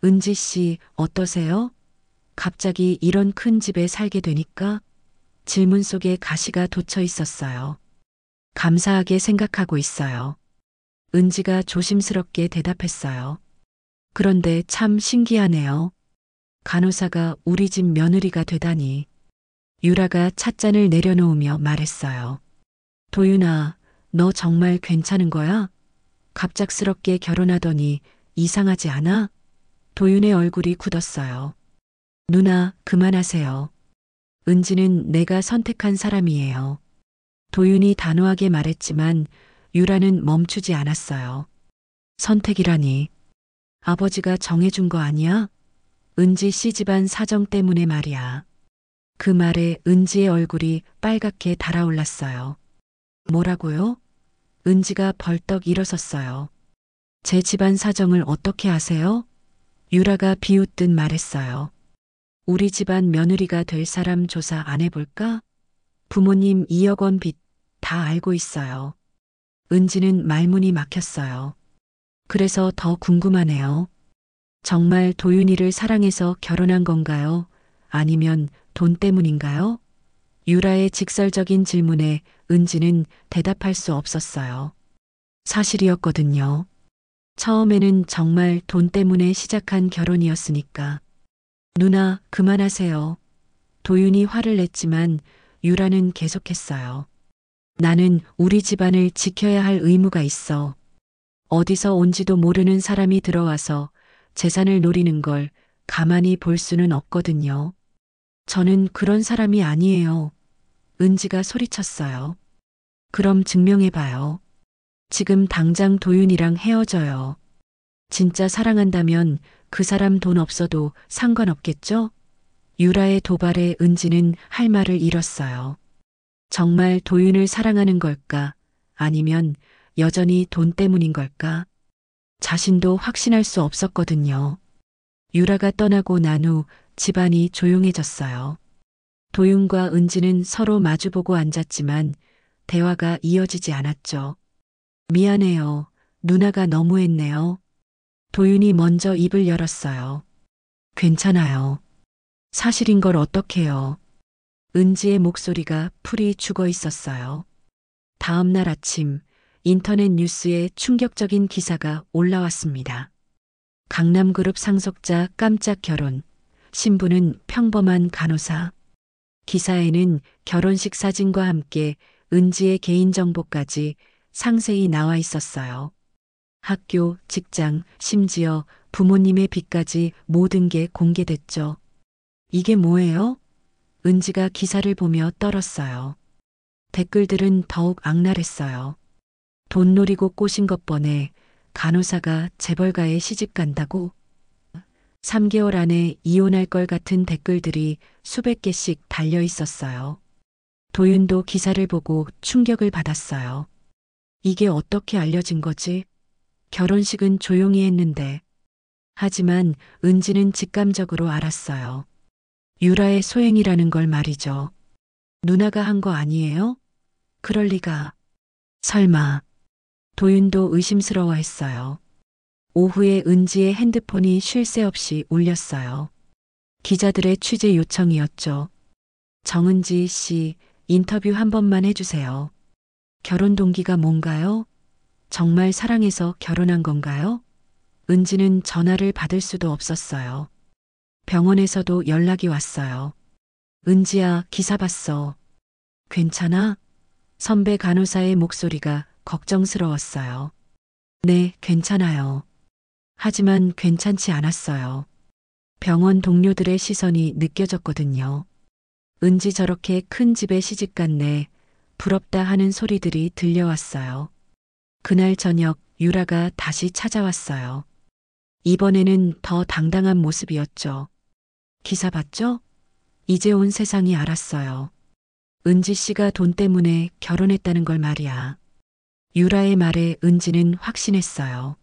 은지 씨, 어떠세요? 갑자기 이런 큰 집에 살게 되니까? 질문 속에 가시가 돋쳐 있었어요. 감사하게 생각하고 있어요. 은지가 조심스럽게 대답했어요. 그런데 참 신기하네요. 간호사가 우리 집 며느리가 되다니. 유라가 찻잔을 내려놓으며 말했어요. 도윤아, 너 정말 괜찮은 거야? 갑작스럽게 결혼하더니 이상하지 않아? 도윤의 얼굴이 굳었어요. 누나, 그만하세요. 은지는 내가 선택한 사람이에요. 도윤이 단호하게 말했지만 유라는 멈추지 않았어요. 선택이라니. 아버지가 정해준 거 아니야? 은지 씨 집안 사정 때문에 말이야. 그 말에 은지의 얼굴이 빨갛게 달아올랐어요. 뭐라고요? 은지가 벌떡 일어섰어요. 제 집안 사정을 어떻게 아세요? 유라가 비웃듯 말했어요. 우리 집안 며느리가 될 사람 조사 안 해볼까? 부모님 2억 원 빚 다 알고 있어요. 은지는 말문이 막혔어요. 그래서 더 궁금하네요. 정말 도윤이를 사랑해서 결혼한 건가요? 아니면 돈 때문인가요? 유라의 직설적인 질문에 은지는 대답할 수 없었어요. 사실이었거든요. 처음에는 정말 돈 때문에 시작한 결혼이었으니까. 누나, 그만하세요. 도윤이 화를 냈지만 유라는 계속했어요. 나는 우리 집안을 지켜야 할 의무가 있어. 어디서 온지도 모르는 사람이 들어와서 재산을 노리는 걸 가만히 볼 수는 없거든요. 저는 그런 사람이 아니에요. 은지가 소리쳤어요. 그럼 증명해봐요. 지금 당장 도윤이랑 헤어져요. 진짜 사랑한다면 그 사람 돈 없어도 상관없겠죠? 유라의 도발에 은지는 할 말을 잃었어요. 정말 도윤을 사랑하는 걸까? 아니면 여전히 돈 때문인 걸까? 자신도 확신할 수 없었거든요. 유라가 떠나고 난 후 집안이 조용해졌어요. 도윤과 은지는 서로 마주보고 앉았지만 대화가 이어지지 않았죠. 미안해요. 누나가 너무했네요. 도윤이 먼저 입을 열었어요. 괜찮아요. 사실인 걸 어떡해요. 은지의 목소리가 풀이 죽어 있었어요. 다음 날 아침 인터넷 뉴스에 충격적인 기사가 올라왔습니다. 강남그룹 상속자 깜짝 결혼, 신부는 평범한 간호사. 기사에는 결혼식 사진과 함께 은지의 개인정보까지 상세히 나와 있었어요. 학교, 직장, 심지어 부모님의 빚까지 모든 게 공개됐죠. 이게 뭐예요? 은지가 기사를 보며 떨었어요. 댓글들은 더욱 악랄했어요. 돈 노리고 꼬신 것 뻔해 간호사가 재벌가에 시집 간다고? 3개월 안에 이혼할 걸 같은 댓글들이 수백 개씩 달려 있었어요. 도윤도 기사를 보고 충격을 받았어요. 이게 어떻게 알려진 거지? 결혼식은 조용히 했는데. 하지만 은지는 직감적으로 알았어요. 유라의 소행이라는 걸 말이죠. 누나가 한 거 아니에요? 그럴 리가. 설마. 도윤도 의심스러워했어요. 오후에 은지의 핸드폰이 쉴 새 없이 울렸어요. 기자들의 취재 요청이었죠. 정은지 씨, 인터뷰 한 번만 해주세요. 결혼 동기가 뭔가요? 정말 사랑해서 결혼한 건가요? 은지는 전화를 받을 수도 없었어요. 병원에서도 연락이 왔어요. 은지야, 기사 봤어. 괜찮아? 선배 간호사의 목소리가 걱정스러웠어요. 네, 괜찮아요. 하지만 괜찮지 않았어요. 병원 동료들의 시선이 느껴졌거든요. 은지 저렇게 큰 집에 시집 갔네. 부럽다 하는 소리들이 들려왔어요. 그날 저녁 유라가 다시 찾아왔어요. 이번에는 더 당당한 모습이었죠. 기사 봤죠? 이제 온 세상이 알았어요. 은지 씨가 돈 때문에 결혼했다는 걸 말이야. 유라의 말에 은지는 확신했어요.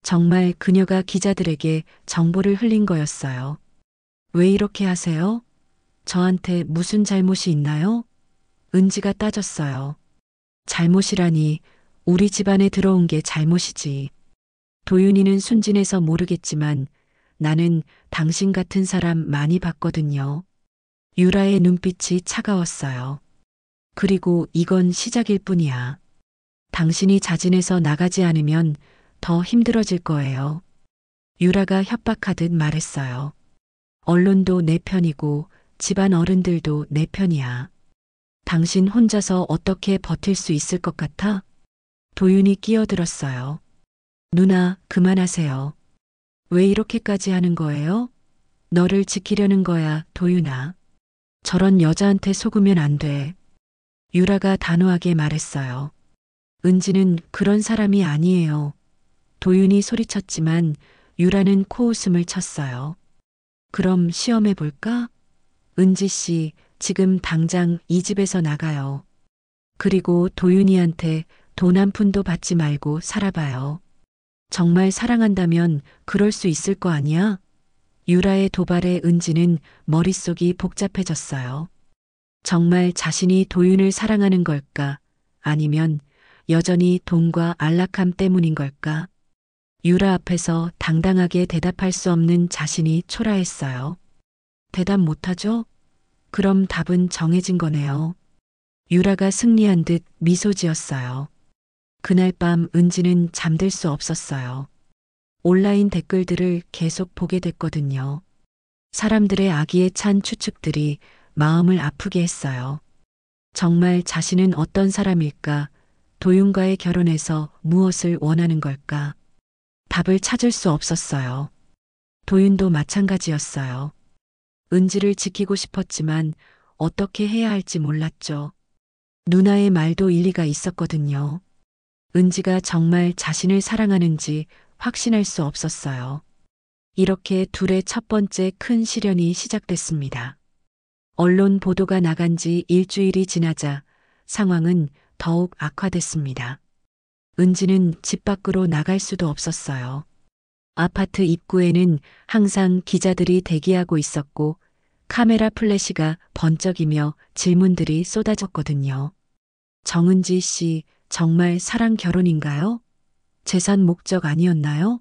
정말 그녀가 기자들에게 정보를 흘린 거였어요. 왜 이렇게 하세요? 저한테 무슨 잘못이 있나요? 은지가 따졌어요. 잘못이라니, 우리 집안에 들어온 게 잘못이지. 도윤이는 순진해서 모르겠지만 나는 당신 같은 사람 많이 봤거든요. 유라의 눈빛이 차가웠어요. 그리고 이건 시작일 뿐이야. 당신이 자진해서 나가지 않으면 더 힘들어질 거예요. 유라가 협박하듯 말했어요. 언론도 내 편이고 집안 어른들도 내 편이야. 당신 혼자서 어떻게 버틸 수 있을 것 같아? 도윤이 끼어들었어요. 누나, 그만하세요. 왜 이렇게까지 하는 거예요? 너를 지키려는 거야, 도윤아. 저런 여자한테 속으면 안 돼. 유라가 단호하게 말했어요. 은지는 그런 사람이 아니에요. 도윤이 소리쳤지만 유라는 코웃음을 쳤어요. 그럼 시험해 볼까? 은지 씨, 지금 당장 이 집에서 나가요. 그리고 도윤이한테 돈 한 푼도 받지 말고 살아봐요. 정말 사랑한다면 그럴 수 있을 거 아니야? 유라의 도발에 은지는 머릿속이 복잡해졌어요. 정말 자신이 도윤을 사랑하는 걸까? 아니면 여전히 돈과 안락함 때문인 걸까? 유라 앞에서 당당하게 대답할 수 없는 자신이 초라했어요. 대답 못하죠? 그럼 답은 정해진 거네요. 유라가 승리한 듯 미소 지었어요. 그날 밤 은지는 잠들 수 없었어요. 온라인 댓글들을 계속 보게 됐거든요. 사람들의 악의에 찬 추측들이 마음을 아프게 했어요. 정말 자신은 어떤 사람일까? 도윤과의 결혼에서 무엇을 원하는 걸까? 답을 찾을 수 없었어요. 도윤도 마찬가지였어요. 은지를 지키고 싶었지만 어떻게 해야 할지 몰랐죠. 누나의 말도 일리가 있었거든요. 은지가 정말 자신을 사랑하는지 확신할 수 없었어요. 이렇게 둘의 첫 번째 큰 시련이 시작됐습니다. 언론 보도가 나간 지 일주일이 지나자 상황은 더욱 악화됐습니다. 은지는 집 밖으로 나갈 수도 없었어요. 아파트 입구에는 항상 기자들이 대기하고 있었고 카메라 플래시가 번쩍이며 질문들이 쏟아졌거든요. 정은지 씨, 정말 사랑 결혼인가요? 재산 목적 아니었나요?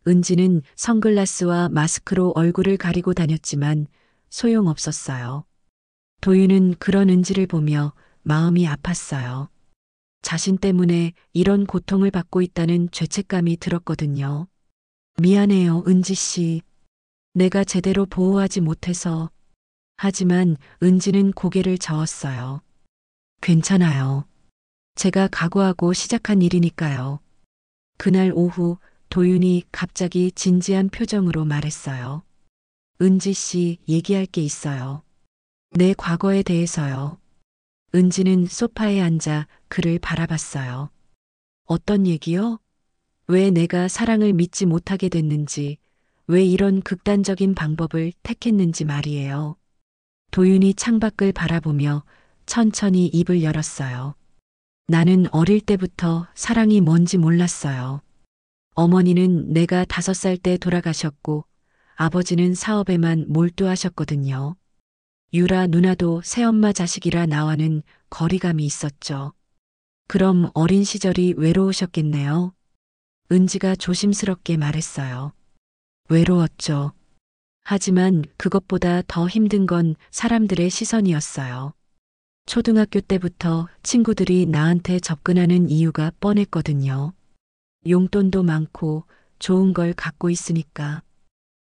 은지는 선글라스와 마스크로 얼굴을 가리고 다녔지만 소용없었어요. 도윤은 그런 은지를 보며 마음이 아팠어요. 자신 때문에 이런 고통을 받고 있다는 죄책감이 들었거든요. 미안해요, 은지 씨. 내가 제대로 보호하지 못해서. 하지만 은지는 고개를 저었어요. 괜찮아요. 제가 각오하고 시작한 일이니까요. 그날 오후 도윤이 갑자기 진지한 표정으로 말했어요. 은지 씨, 얘기할 게 있어요. 내 과거에 대해서요. 은지는 소파에 앉아 그를 바라봤어요. 어떤 얘기요? 왜 내가 사랑을 믿지 못하게 됐는지, 왜 이런 극단적인 방법을 택했는지 말이에요. 도윤이 창밖을 바라보며 천천히 입을 열었어요. 나는 어릴 때부터 사랑이 뭔지 몰랐어요. 어머니는 내가 5살 때 돌아가셨고 아버지는 사업에만 몰두하셨거든요. 유라 누나도 새엄마 자식이라 나와는 거리감이 있었죠. 그럼 어린 시절이 외로우셨겠네요. 은지가 조심스럽게 말했어요. 외로웠죠. 하지만 그것보다 더 힘든 건 사람들의 시선이었어요. 초등학교 때부터 친구들이 나한테 접근하는 이유가 뻔했거든요. 용돈도 많고 좋은 걸 갖고 있으니까.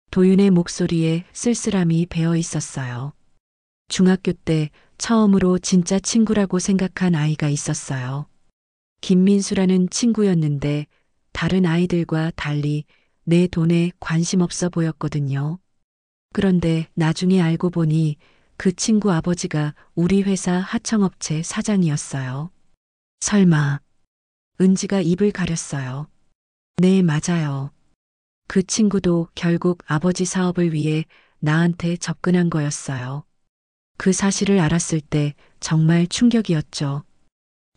도윤의 목소리에 쓸쓸함이 배어 있었어요. 중학교 때 처음으로 진짜 친구라고 생각한 아이가 있었어요. 김민수라는 친구였는데 다른 아이들과 달리 내 돈에 관심 없어 보였거든요. 그런데 나중에 알고 보니 그 친구 아버지가 우리 회사 하청업체 사장이었어요. 설마. 은지가 입을 가렸어요. 네, 맞아요. 그 친구도 결국 아버지 사업을 위해 나한테 접근한 거였어요. 그 사실을 알았을 때 정말 충격이었죠.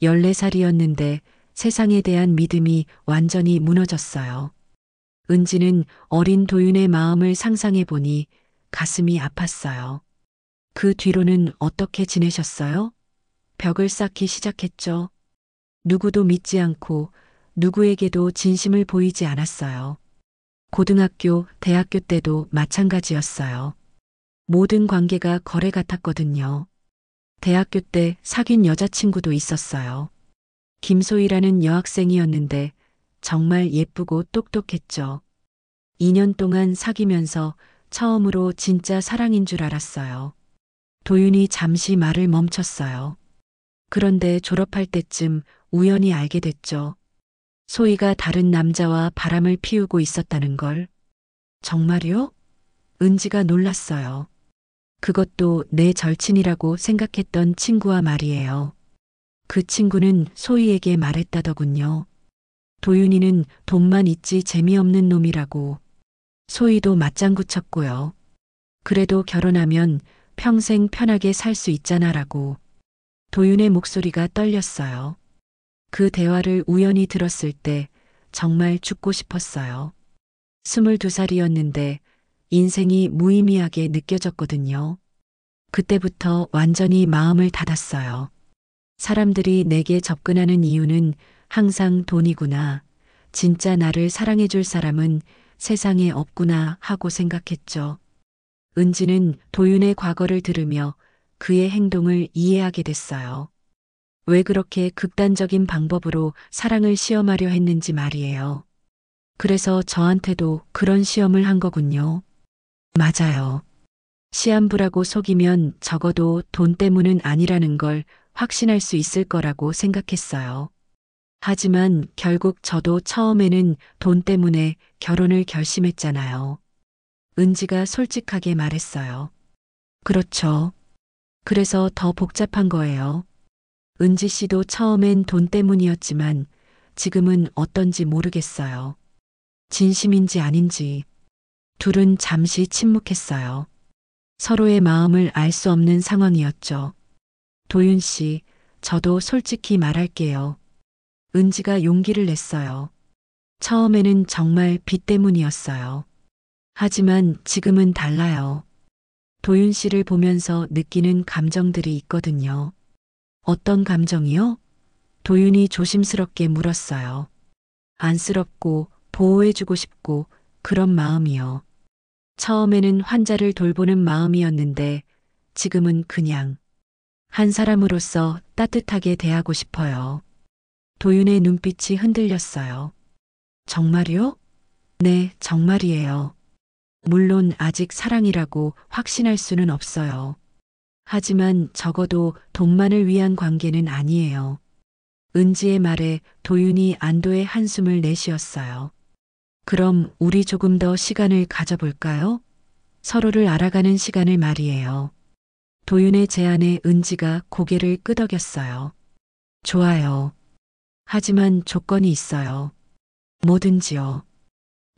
14살이었는데 세상에 대한 믿음이 완전히 무너졌어요. 은지는 어린 도윤의 마음을 상상해 보니 가슴이 아팠어요. 그 뒤로는 어떻게 지내셨어요? 벽을 쌓기 시작했죠. 누구도 믿지 않고 누구에게도 진심을 보이지 않았어요. 고등학교, 대학교 때도 마찬가지였어요. 모든 관계가 거래 같았거든요. 대학교 때 사귄 여자친구도 있었어요. 김소희라는 여학생이었는데 정말 예쁘고 똑똑했죠. 2년 동안 사귀면서 처음으로 진짜 사랑인 줄 알았어요. 도윤이 잠시 말을 멈췄어요. 그런데 졸업할 때쯤 우연히 알게 됐죠. 소희가 다른 남자와 바람을 피우고 있었다는 걸. 정말요? 은지가 놀랐어요. 그것도 내 절친이라고 생각했던 친구와 말이에요. 그 친구는 소희에게 말했다더군요. 도윤이는 돈만 있지 재미없는 놈이라고. 소희도 맞장구 쳤고요. 그래도 결혼하면 평생 편하게 살 수 있잖아라고. 도윤의 목소리가 떨렸어요. 그 대화를 우연히 들었을 때 정말 죽고 싶었어요. 22살이었는데 인생이 무의미하게 느껴졌거든요. 그때부터 완전히 마음을 닫았어요. 사람들이 내게 접근하는 이유는 항상 돈이구나. 진짜 나를 사랑해줄 사람은 세상에 없구나 하고 생각했죠. 은지는 도윤의 과거를 들으며 그의 행동을 이해하게 됐어요. 왜 그렇게 극단적인 방법으로 사랑을 시험하려 했는지 말이에요. 그래서 저한테도 그런 시험을 한 거군요. 맞아요. 시한부라고 속이면 적어도 돈 때문은 아니라는 걸 확신할 수 있을 거라고 생각했어요. 하지만 결국 저도 처음에는 돈 때문에 결혼을 결심했잖아요. 은지가 솔직하게 말했어요. 그렇죠. 그래서 더 복잡한 거예요. 은지 씨도 처음엔 돈 때문이었지만 지금은 어떤지 모르겠어요. 진심인지 아닌지. 둘은 잠시 침묵했어요. 서로의 마음을 알 수 없는 상황이었죠. 도윤 씨, 저도 솔직히 말할게요. 은지가 용기를 냈어요. 처음에는 정말 빚 때문이었어요. 하지만 지금은 달라요. 도윤 씨를 보면서 느끼는 감정들이 있거든요. 어떤 감정이요? 도윤이 조심스럽게 물었어요. 안쓰럽고 보호해주고 싶고 그런 마음이요. 처음에는 환자를 돌보는 마음이었는데 지금은 그냥 한 사람으로서 따뜻하게 대하고 싶어요. 도윤의 눈빛이 흔들렸어요. 정말요? 네, 정말이에요. 물론 아직 사랑이라고 확신할 수는 없어요. 하지만 적어도 돈만을 위한 관계는 아니에요. 은지의 말에 도윤이 안도의 한숨을 내쉬었어요. 그럼 우리 조금 더 시간을 가져볼까요? 서로를 알아가는 시간을 말이에요. 도윤의 제안에 은지가 고개를 끄덕였어요. 좋아요. 하지만 조건이 있어요. 뭐든지요.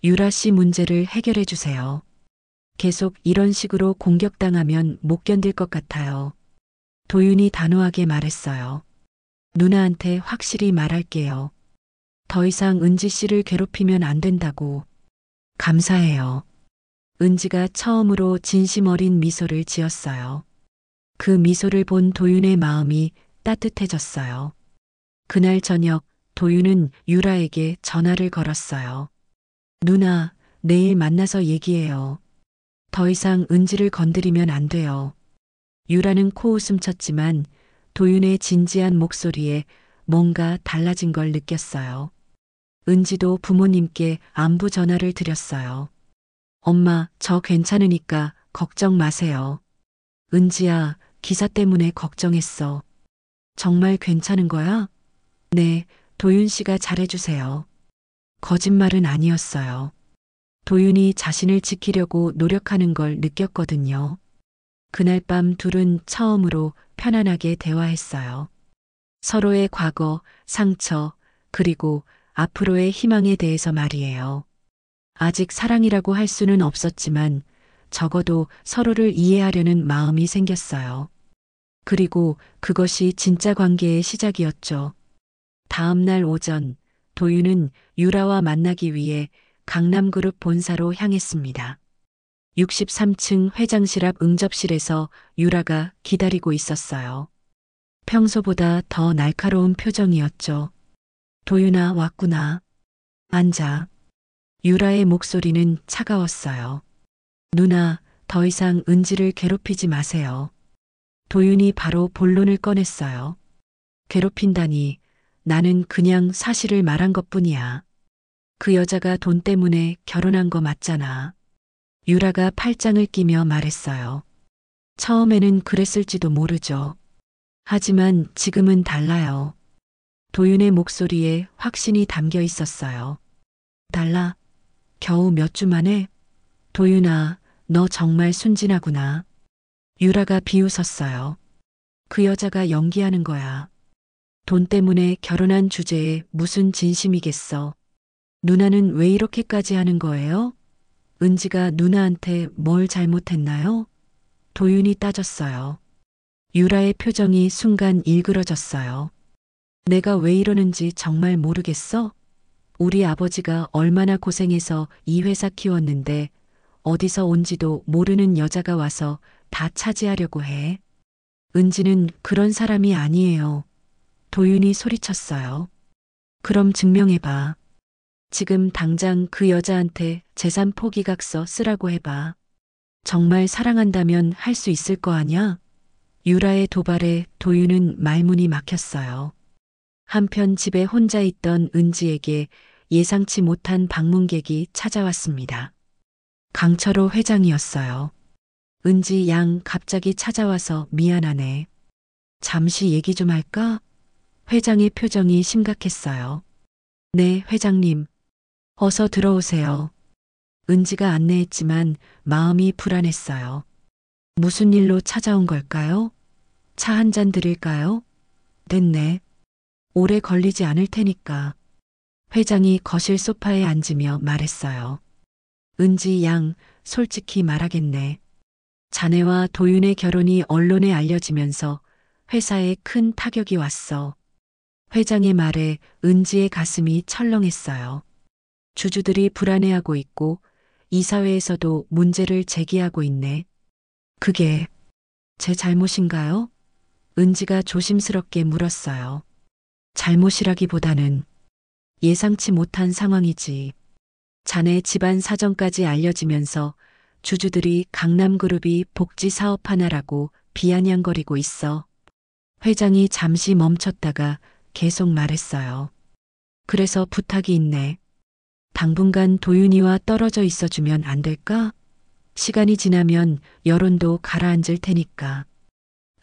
유라 씨 문제를 해결해 주세요. 계속 이런 식으로 공격당하면 못 견딜 것 같아요. 도윤이 단호하게 말했어요. 누나한테 확실히 말할게요. 더 이상 은지 씨를 괴롭히면 안 된다고. 감사해요. 은지가 처음으로 진심 어린 미소를 지었어요. 그 미소를 본 도윤의 마음이 따뜻해졌어요. 그날 저녁 도윤은 유라에게 전화를 걸었어요. 누나, 내일 만나서 얘기해요. 더 이상 은지를 건드리면 안 돼요. 유라는 코웃음 쳤지만 도윤의 진지한 목소리에 뭔가 달라진 걸 느꼈어요. 은지도 부모님께 안부 전화를 드렸어요. 엄마, 저 괜찮으니까 걱정 마세요. 은지야, 기사 때문에 걱정했어. 정말 괜찮은 거야? 네, 도윤 씨가 잘해주세요. 거짓말은 아니었어요. 도윤이 자신을 지키려고 노력하는 걸 느꼈거든요. 그날 밤 둘은 처음으로 편안하게 대화했어요. 서로의 과거, 상처, 그리고 앞으로의 희망에 대해서 말이에요. 아직 사랑이라고 할 수는 없었지만 적어도 서로를 이해하려는 마음이 생겼어요. 그리고 그것이 진짜 관계의 시작이었죠. 다음 날 오전, 도윤은 유라와 만나기 위해 강남그룹 본사로 향했습니다. 63층 회장실 앞 응접실에서 유라가 기다리고 있었어요. 평소보다 더 날카로운 표정이었죠. 도윤아, 왔구나. 앉아. 유라의 목소리는 차가웠어요. 누나, 더 이상 은지를 괴롭히지 마세요. 도윤이 바로 본론을 꺼냈어요. 괴롭힌다니, 나는 그냥 사실을 말한 것뿐이야. 그 여자가 돈 때문에 결혼한 거 맞잖아. 유라가 팔짱을 끼며 말했어요. 처음에는 그랬을지도 모르죠. 하지만 지금은 달라요. 도윤의 목소리에 확신이 담겨 있었어요. 달라? 겨우 몇 주 만에? 도윤아, 너 정말 순진하구나. 유라가 비웃었어요. 그 여자가 연기하는 거야. 돈 때문에 결혼한 주제에 무슨 진심이겠어. 누나는 왜 이렇게까지 하는 거예요? 은지가 누나한테 뭘 잘못했나요? 도윤이 따졌어요. 유라의 표정이 순간 일그러졌어요. 내가 왜 이러는지 정말 모르겠어? 우리 아버지가 얼마나 고생해서 이 회사 키웠는데 어디서 온지도 모르는 여자가 와서 다 차지하려고 해. 은지는 그런 사람이 아니에요. 도윤이 소리쳤어요. 그럼 증명해봐. 지금 당장 그 여자한테 재산 포기각서 쓰라고 해봐. 정말 사랑한다면 할 수 있을 거 아냐? 유라의 도발에 도윤은 말문이 막혔어요. 한편 집에 혼자 있던 은지에게 예상치 못한 방문객이 찾아왔습니다. 강철호 회장이었어요. 은지 양 갑자기 찾아와서 미안하네. 잠시 얘기 좀 할까? 회장의 표정이 심각했어요. 네, 회장님. 어서 들어오세요. 은지가 안내했지만 마음이 불안했어요. 무슨 일로 찾아온 걸까요? 차 한 잔 드릴까요? 됐네. 오래 걸리지 않을 테니까. 회장이 거실 소파에 앉으며 말했어요. 은지 양, 솔직히 말하겠네. 자네와 도윤의 결혼이 언론에 알려지면서 회사에 큰 타격이 왔어. 회장의 말에 은지의 가슴이 철렁했어요. 주주들이 불안해하고 있고 이사회에서도 문제를 제기하고 있네. 그게 제 잘못인가요? 은지가 조심스럽게 물었어요. 잘못이라기보다는 예상치 못한 상황이지. 자네 집안 사정까지 알려지면서 주주들이 강남그룹이 복지 사업 하나라고 비아냥거리고 있어. 회장이 잠시 멈췄다가 계속 말했어요. 그래서 부탁이 있네. 당분간 도윤이와 떨어져 있어주면 안 될까? 시간이 지나면 여론도 가라앉을 테니까.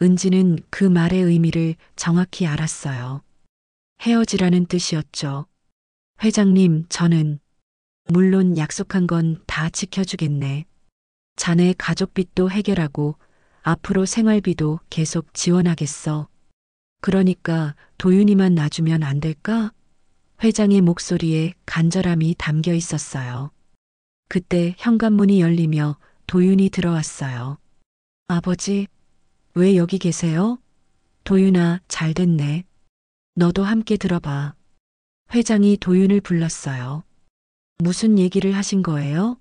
은지는 그 말의 의미를 정확히 알았어요. 헤어지라는 뜻이었죠. 회장님, 저는 물론 약속한 건 다 지켜주겠네. 자네 가족빚도 해결하고 앞으로 생활비도 계속 지원하겠어. 그러니까 도윤이만 놔주면 안 될까? 회장의 목소리에 간절함이 담겨 있었어요. 그때 현관문이 열리며 도윤이 들어왔어요. 아버지, 왜 여기 계세요? 도윤아, 잘 됐네. 너도 함께 들어봐. 회장이 도윤을 불렀어요. 무슨 얘기를 하신 거예요?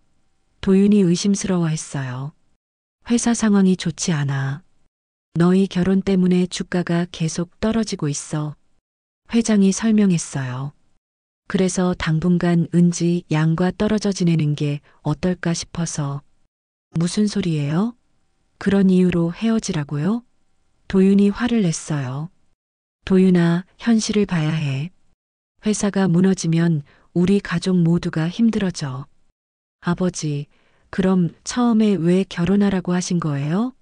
도윤이 의심스러워 했어요. 회사 상황이 좋지 않아. 너희 결혼 때문에 주가가 계속 떨어지고 있어. 회장이 설명했어요. 그래서 당분간 은지 양과 떨어져 지내는 게 어떨까 싶어서. 무슨 소리예요? 그런 이유로 헤어지라고요? 도윤이 화를 냈어요. 도윤아, 현실을 봐야 해. 회사가 무너지면 우리 가족 모두가 힘들어져. 아버지, 그럼 처음에 왜 결혼하라고 하신 거예요?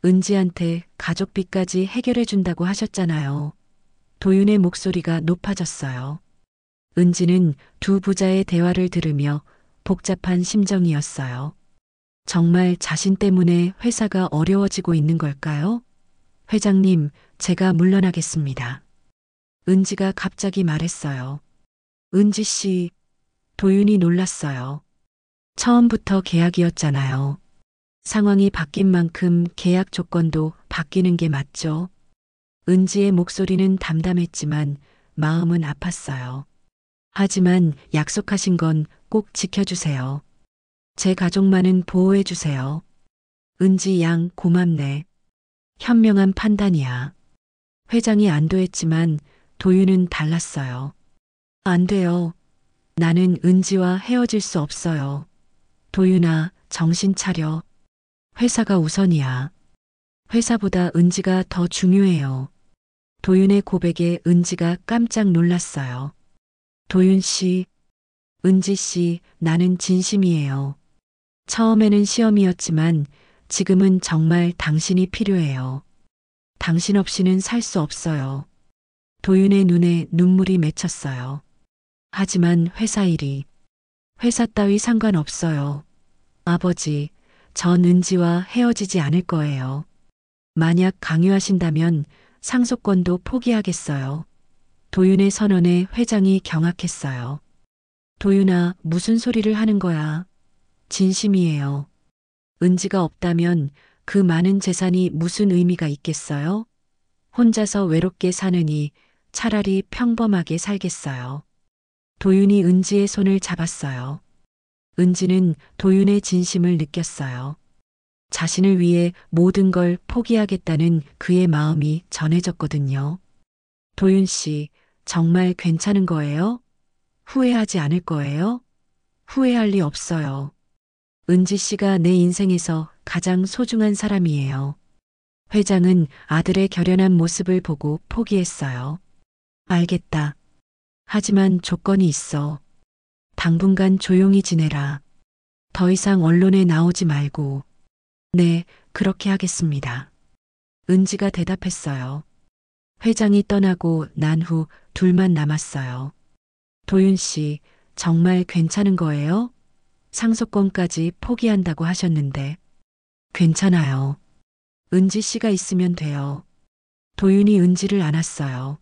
은지한테 가족비까지 해결해 준다고 하셨잖아요. 도윤의 목소리가 높아졌어요. 은지는 두 부자의 대화를 들으며 복잡한 심정이었어요. 정말 자신 때문에 회사가 어려워지고 있는 걸까요? 회장님, 제가 물러나겠습니다. 은지가 갑자기 말했어요. 은지 씨, 도윤이 놀랐어요. 처음부터 계약이었잖아요. 상황이 바뀐 만큼 계약 조건도 바뀌는 게 맞죠? 은지의 목소리는 담담했지만 마음은 아팠어요. 하지만 약속하신 건 꼭 지켜주세요. 제 가족만은 보호해주세요. 은지 양 고맙네. 현명한 판단이야. 회장이 안도했지만 도윤은 달랐어요. 안 돼요. 나는 은지와 헤어질 수 없어요. 도윤아, 정신 차려. 회사가 우선이야. 회사보다 은지가 더 중요해요. 도윤의 고백에 은지가 깜짝 놀랐어요. 도윤 씨, 은지 씨, 나는 진심이에요. 처음에는 시험이었지만 지금은 정말 당신이 필요해요. 당신 없이는 살 수 없어요. 도윤의 눈에 눈물이 맺혔어요. 하지만 회사 일이, 회사 따위 상관없어요. 아버지, 전 은지와 헤어지지 않을 거예요. 만약 강요하신다면 상속권도 포기하겠어요. 도윤의 선언에 회장이 경악했어요. 도윤아, 무슨 소리를 하는 거야? 진심이에요. 은지가 없다면 그 많은 재산이 무슨 의미가 있겠어요? 혼자서 외롭게 사느니 차라리 평범하게 살겠어요. 도윤이 은지의 손을 잡았어요. 은지는 도윤의 진심을 느꼈어요. 자신을 위해 모든 걸 포기하겠다는 그의 마음이 전해졌거든요. 도윤 씨, 정말 괜찮은 거예요? 후회하지 않을 거예요? 후회할 리 없어요. 은지 씨가 내 인생에서 가장 소중한 사람이에요. 회장은 아들의 결연한 모습을 보고 포기했어요. 알겠다. 하지만 조건이 있어. 당분간 조용히 지내라. 더 이상 언론에 나오지 말고. 네, 그렇게 하겠습니다. 은지가 대답했어요. 회장이 떠나고 난 후 둘만 남았어요. 도윤 씨, 정말 괜찮은 거예요? 상속권까지 포기한다고 하셨는데. 괜찮아요. 은지 씨가 있으면 돼요. 도윤이 은지를 안았어요.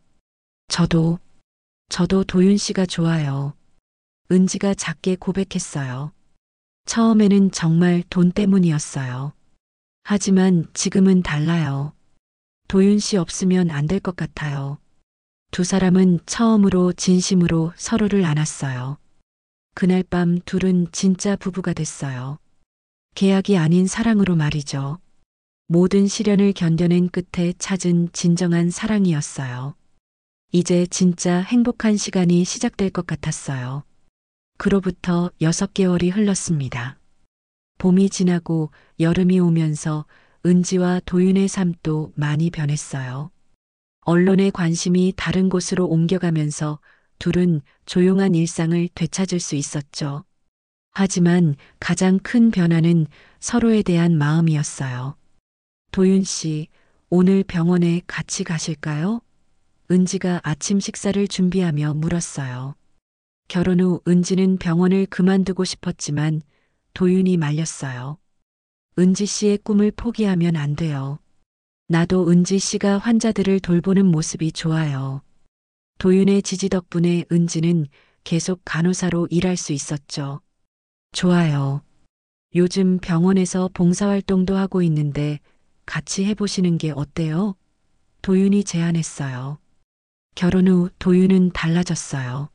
저도 도윤 씨가 좋아요. 은지가 작게 고백했어요. 처음에는 정말 돈 때문이었어요. 하지만 지금은 달라요. 도윤 씨 없으면 안 될 것 같아요. 두 사람은 처음으로 진심으로 서로를 안았어요. 그날 밤 둘은 진짜 부부가 됐어요. 계약이 아닌 사랑으로 말이죠. 모든 시련을 견뎌낸 끝에 찾은 진정한 사랑이었어요. 이제 진짜 행복한 시간이 시작될 것 같았어요. 그로부터 6개월이 흘렀습니다. 봄이 지나고 여름이 오면서 은지와 도윤의 삶도 많이 변했어요. 언론의 관심이 다른 곳으로 옮겨가면서 둘은 조용한 일상을 되찾을 수 있었죠. 하지만 가장 큰 변화는 서로에 대한 마음이었어요. 도윤 씨, 오늘 병원에 같이 가실까요? 은지가 아침 식사를 준비하며 물었어요. 결혼 후 은지는 병원을 그만두고 싶었지만 도윤이 말렸어요. 은지 씨의 꿈을 포기하면 안 돼요. 나도 은지 씨가 환자들을 돌보는 모습이 좋아요. 도윤의 지지 덕분에 은지는 계속 간호사로 일할 수 있었죠. 좋아요. 요즘 병원에서 봉사활동도 하고 있는데 같이 해보시는 게 어때요? 도윤이 제안했어요. 결혼 후 도윤은 달라졌어요.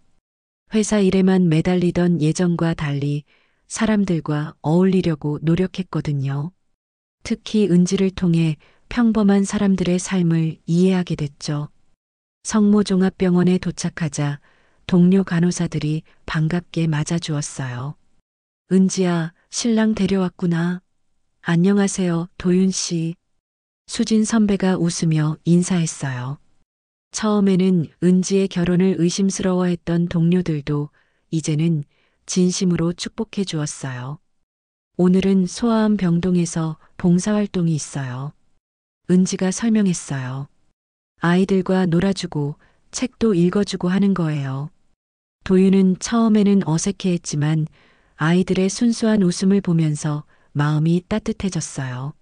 회사 일에만 매달리던 예전과 달리 사람들과 어울리려고 노력했거든요. 특히 은지를 통해 평범한 사람들의 삶을 이해하게 됐죠. 성모종합병원에 도착하자 동료 간호사들이 반갑게 맞아주었어요. 은지야, 신랑 데려왔구나. 안녕하세요, 도윤 씨. 수진 선배가 웃으며 인사했어요. 처음에는 은지의 결혼을 의심스러워했던 동료들도 이제는 진심으로 축복해 주었어요. 오늘은 소아암 병동에서 봉사활동이 있어요. 은지가 설명했어요. 아이들과 놀아주고 책도 읽어주고 하는 거예요. 도윤은 처음에는 어색해했지만 아이들의 순수한 웃음을 보면서 마음이 따뜻해졌어요.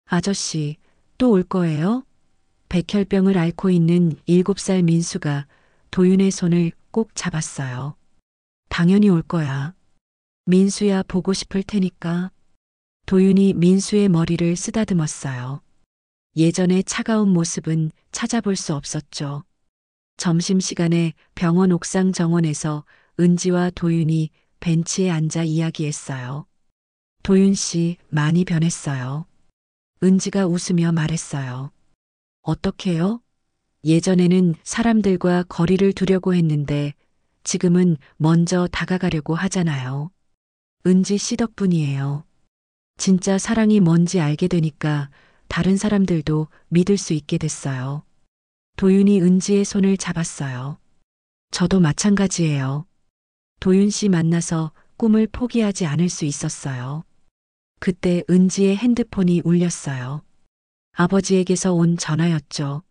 아저씨, 또 올 거예요? 백혈병을 앓고 있는 7살 민수가 도윤의 손을 꼭 잡았어요. 당연히 올 거야. 민수야, 보고 싶을 테니까. 도윤이 민수의 머리를 쓰다듬었어요. 예전의 차가운 모습은 찾아볼 수 없었죠. 점심시간에 병원 옥상 정원에서 은지와 도윤이 벤치에 앉아 이야기했어요. 도윤 씨, 많이 변했어요. 은지가 웃으며 말했어요. 어떻게요? 예전에는 사람들과 거리를 두려고 했는데 지금은 먼저 다가가려고 하잖아요. 은지 씨 덕분이에요. 진짜 사랑이 뭔지 알게 되니까 다른 사람들도 믿을 수 있게 됐어요. 도윤이 은지의 손을 잡았어요. 저도 마찬가지예요. 도윤 씨 만나서 꿈을 포기하지 않을 수 있었어요. 그때 은지의 핸드폰이 울렸어요. 아버지에게서 온 전화였죠.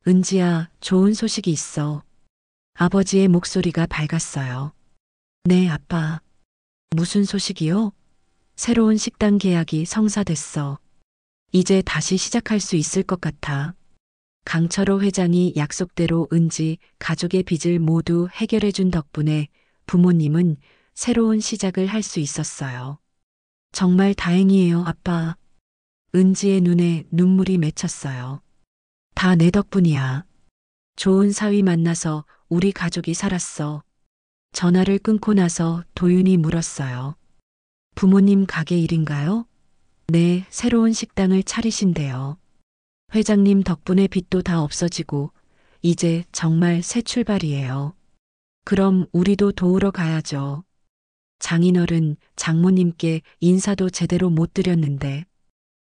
은지야, 좋은 소식이 있어. 아버지의 목소리가 밝았어요. 네, 아빠. 무슨 소식이요? 새로운 식당 계약이 성사됐어. 이제 다시 시작할 수 있을 것 같아. 강철호 회장이 약속대로 은지 가족의 빚을 모두 해결해 준 덕분에 부모님은 새로운 시작을 할 수 있었어요. 정말 다행이에요, 아빠. 은지의 눈에 눈물이 맺혔어요. 다 내 덕분이야. 좋은 사위 만나서 우리 가족이 살았어. 전화를 끊고 나서 도윤이 물었어요. 부모님 가게 일인가요? 네, 새로운 식당을 차리신대요. 회장님 덕분에 빚도 다 없어지고 이제 정말 새 출발이에요. 그럼 우리도 도우러 가야죠. 장인어른, 장모님께 인사도 제대로 못 드렸는데.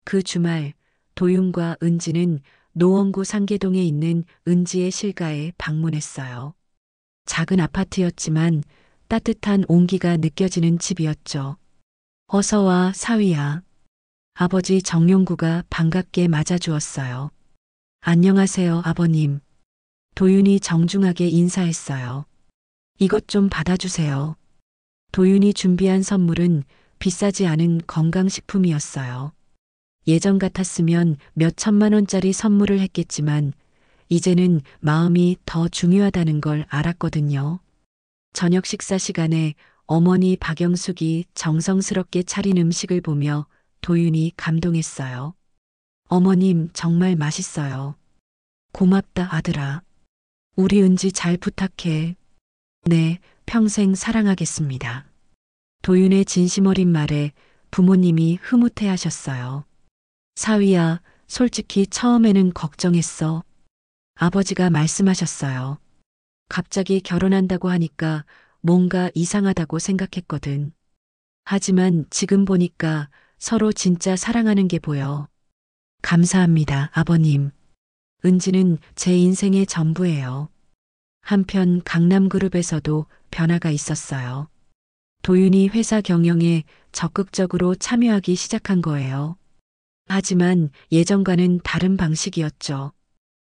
그 주말 도윤과 은지는 노원구 상계동에 있는 은지의 실가에 방문했어요. 작은 아파트였지만 따뜻한 온기가 느껴지는 집이었죠. 어서 와, 사위야. 아버지 정용구가 반갑게 맞아주었어요. 안녕하세요, 아버님. 도윤이 정중하게 인사했어요. 이것 좀 받아주세요. 도윤이 준비한 선물은 비싸지 않은 건강식품이었어요. 예전 같았으면 몇 천만 원짜리 선물을 했겠지만 이제는 마음이 더 중요하다는 걸 알았거든요. 저녁 식사 시간에 어머니 박영숙이 정성스럽게 차린 음식을 보며 도윤이 감동했어요. 어머님 정말 맛있어요. 고맙다 아들아. 우리 은지 잘 부탁해. 네, 평생 사랑하겠습니다. 도윤의 진심 어린 말에 부모님이 흐뭇해하셨어요. 사위야, 솔직히 처음에는 걱정했어. 아버지가 말씀하셨어요. 갑자기 결혼한다고 하니까 뭔가 이상하다고 생각했거든. 하지만 지금 보니까 서로 진짜 사랑하는 게 보여. 감사합니다, 아버님. 은지는 제 인생의 전부예요. 한편 강남그룹에서도 변화가 있었어요. 도윤이 회사 경영에 적극적으로 참여하기 시작한 거예요. 하지만 예전과는 다른 방식이었죠.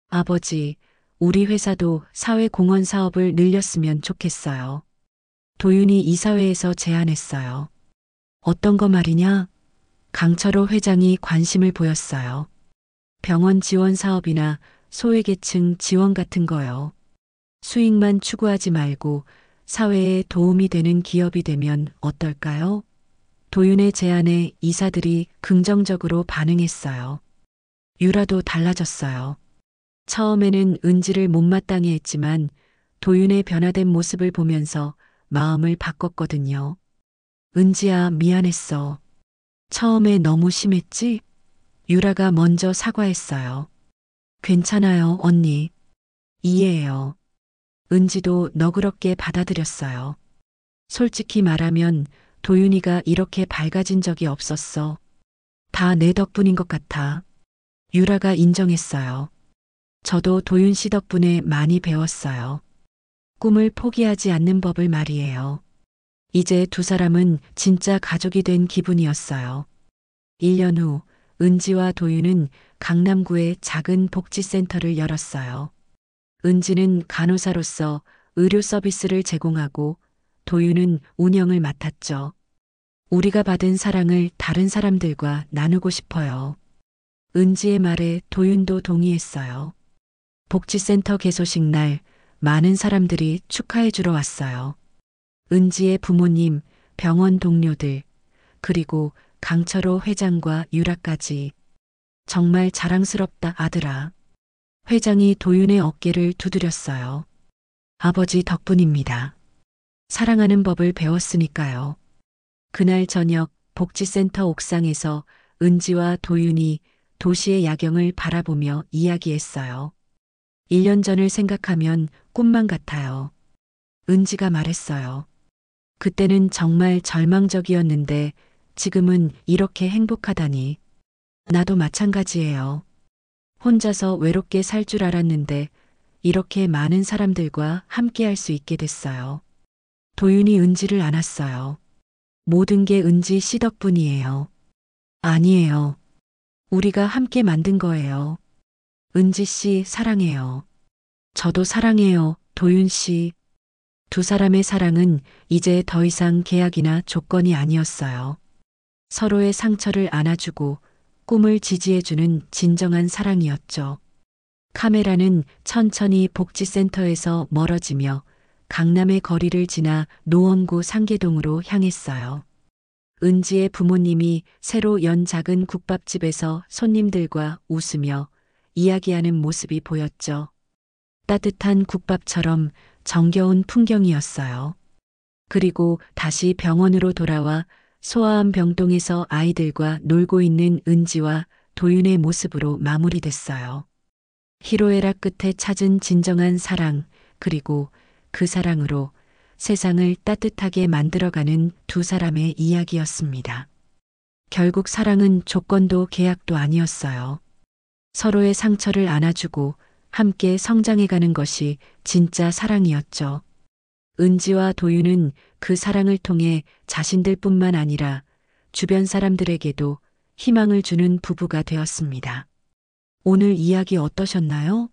아버지, 우리 회사도 사회공헌 사업을 늘렸으면 좋겠어요. 도윤이 이사회에서 제안했어요. 어떤 거 말이냐? 강철호 회장이 관심을 보였어요. 병원 지원 사업이나 소외계층 지원 같은 거요. 수익만 추구하지 말고 사회에 도움이 되는 기업이 되면 어떨까요? 도윤의 제안에 이사들이 긍정적으로 반응했어요. 유라도 달라졌어요. 처음에는 은지를 못마땅해 했지만 도윤의 변화된 모습을 보면서 마음을 바꿨거든요. 은지야, 미안했어. 처음에 너무 심했지? 유라가 먼저 사과했어요. 괜찮아요, 언니. 이해해요. 은지도 너그럽게 받아들였어요. 솔직히 말하면 도윤이가 이렇게 밝아진 적이 없었어. 다 내 덕분인 것 같아. 유라가 인정했어요. 저도 도윤 씨 덕분에 많이 배웠어요. 꿈을 포기하지 않는 법을 말이에요. 이제 두 사람은 진짜 가족이 된 기분이었어요. 1년 후 은지와 도윤은 강남구에 작은 복지센터를 열었어요. 은지는 간호사로서 의료 서비스를 제공하고 도윤은 운영을 맡았죠. 우리가 받은 사랑을 다른 사람들과 나누고 싶어요. 은지의 말에 도윤도 동의했어요. 복지센터 개소식 날 많은 사람들이 축하해 주러 왔어요. 은지의 부모님, 병원 동료들, 그리고 강철호 회장과 유라까지. 정말 자랑스럽다, 아들아. 회장이 도윤의 어깨를 두드렸어요. 아버지 덕분입니다. 사랑하는 법을 배웠으니까요. 그날 저녁 복지센터 옥상에서 은지와 도윤이 도시의 야경을 바라보며 이야기했어요. 1년 전을 생각하면 꿈만 같아요. 은지가 말했어요. 그때는 정말 절망적이었는데 지금은 이렇게 행복하다니. 나도 마찬가지예요. 혼자서 외롭게 살 줄 알았는데 이렇게 많은 사람들과 함께 할 수 있게 됐어요. 도윤이 은지를 안았어요. 모든 게 은지 씨 덕분이에요. 아니에요. 우리가 함께 만든 거예요. 은지 씨 사랑해요. 저도 사랑해요, 도윤 씨. 두 사람의 사랑은 이제 더 이상 계약이나 조건이 아니었어요. 서로의 상처를 안아주고 꿈을 지지해주는 진정한 사랑이었죠. 카메라는 천천히 복지센터에서 멀어지며 강남의 거리를 지나 노원구 상계동으로 향했어요. 은지의 부모님이 새로 연 작은 국밥집에서 손님들과 웃으며 이야기하는 모습이 보였죠. 따뜻한 국밥처럼 정겨운 풍경이었어요. 그리고 다시 병원으로 돌아와 소아암 병동에서 아이들과 놀고 있는 은지와 도윤의 모습으로 마무리됐어요. 희로애락 끝에 찾은 진정한 사랑, 그리고 그 사랑으로 세상을 따뜻하게 만들어가는 두 사람의 이야기였습니다. 결국 사랑은 조건도 계약도 아니었어요. 서로의 상처를 안아주고 함께 성장해가는 것이 진짜 사랑이었죠. 은지와 도윤은 그 사랑을 통해 자신들뿐만 아니라 주변 사람들에게도 희망을 주는 부부가 되었습니다. 오늘 이야기 어떠셨나요?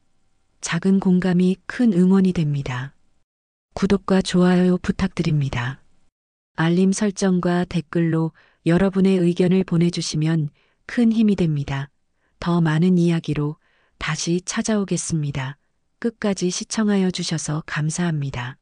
작은 공감이 큰 응원이 됩니다. 구독과 좋아요 부탁드립니다. 알림 설정과 댓글로 여러분의 의견을 보내주시면 큰 힘이 됩니다. 더 많은 이야기로 다시 찾아오겠습니다. 끝까지 시청하여 주셔서 감사합니다.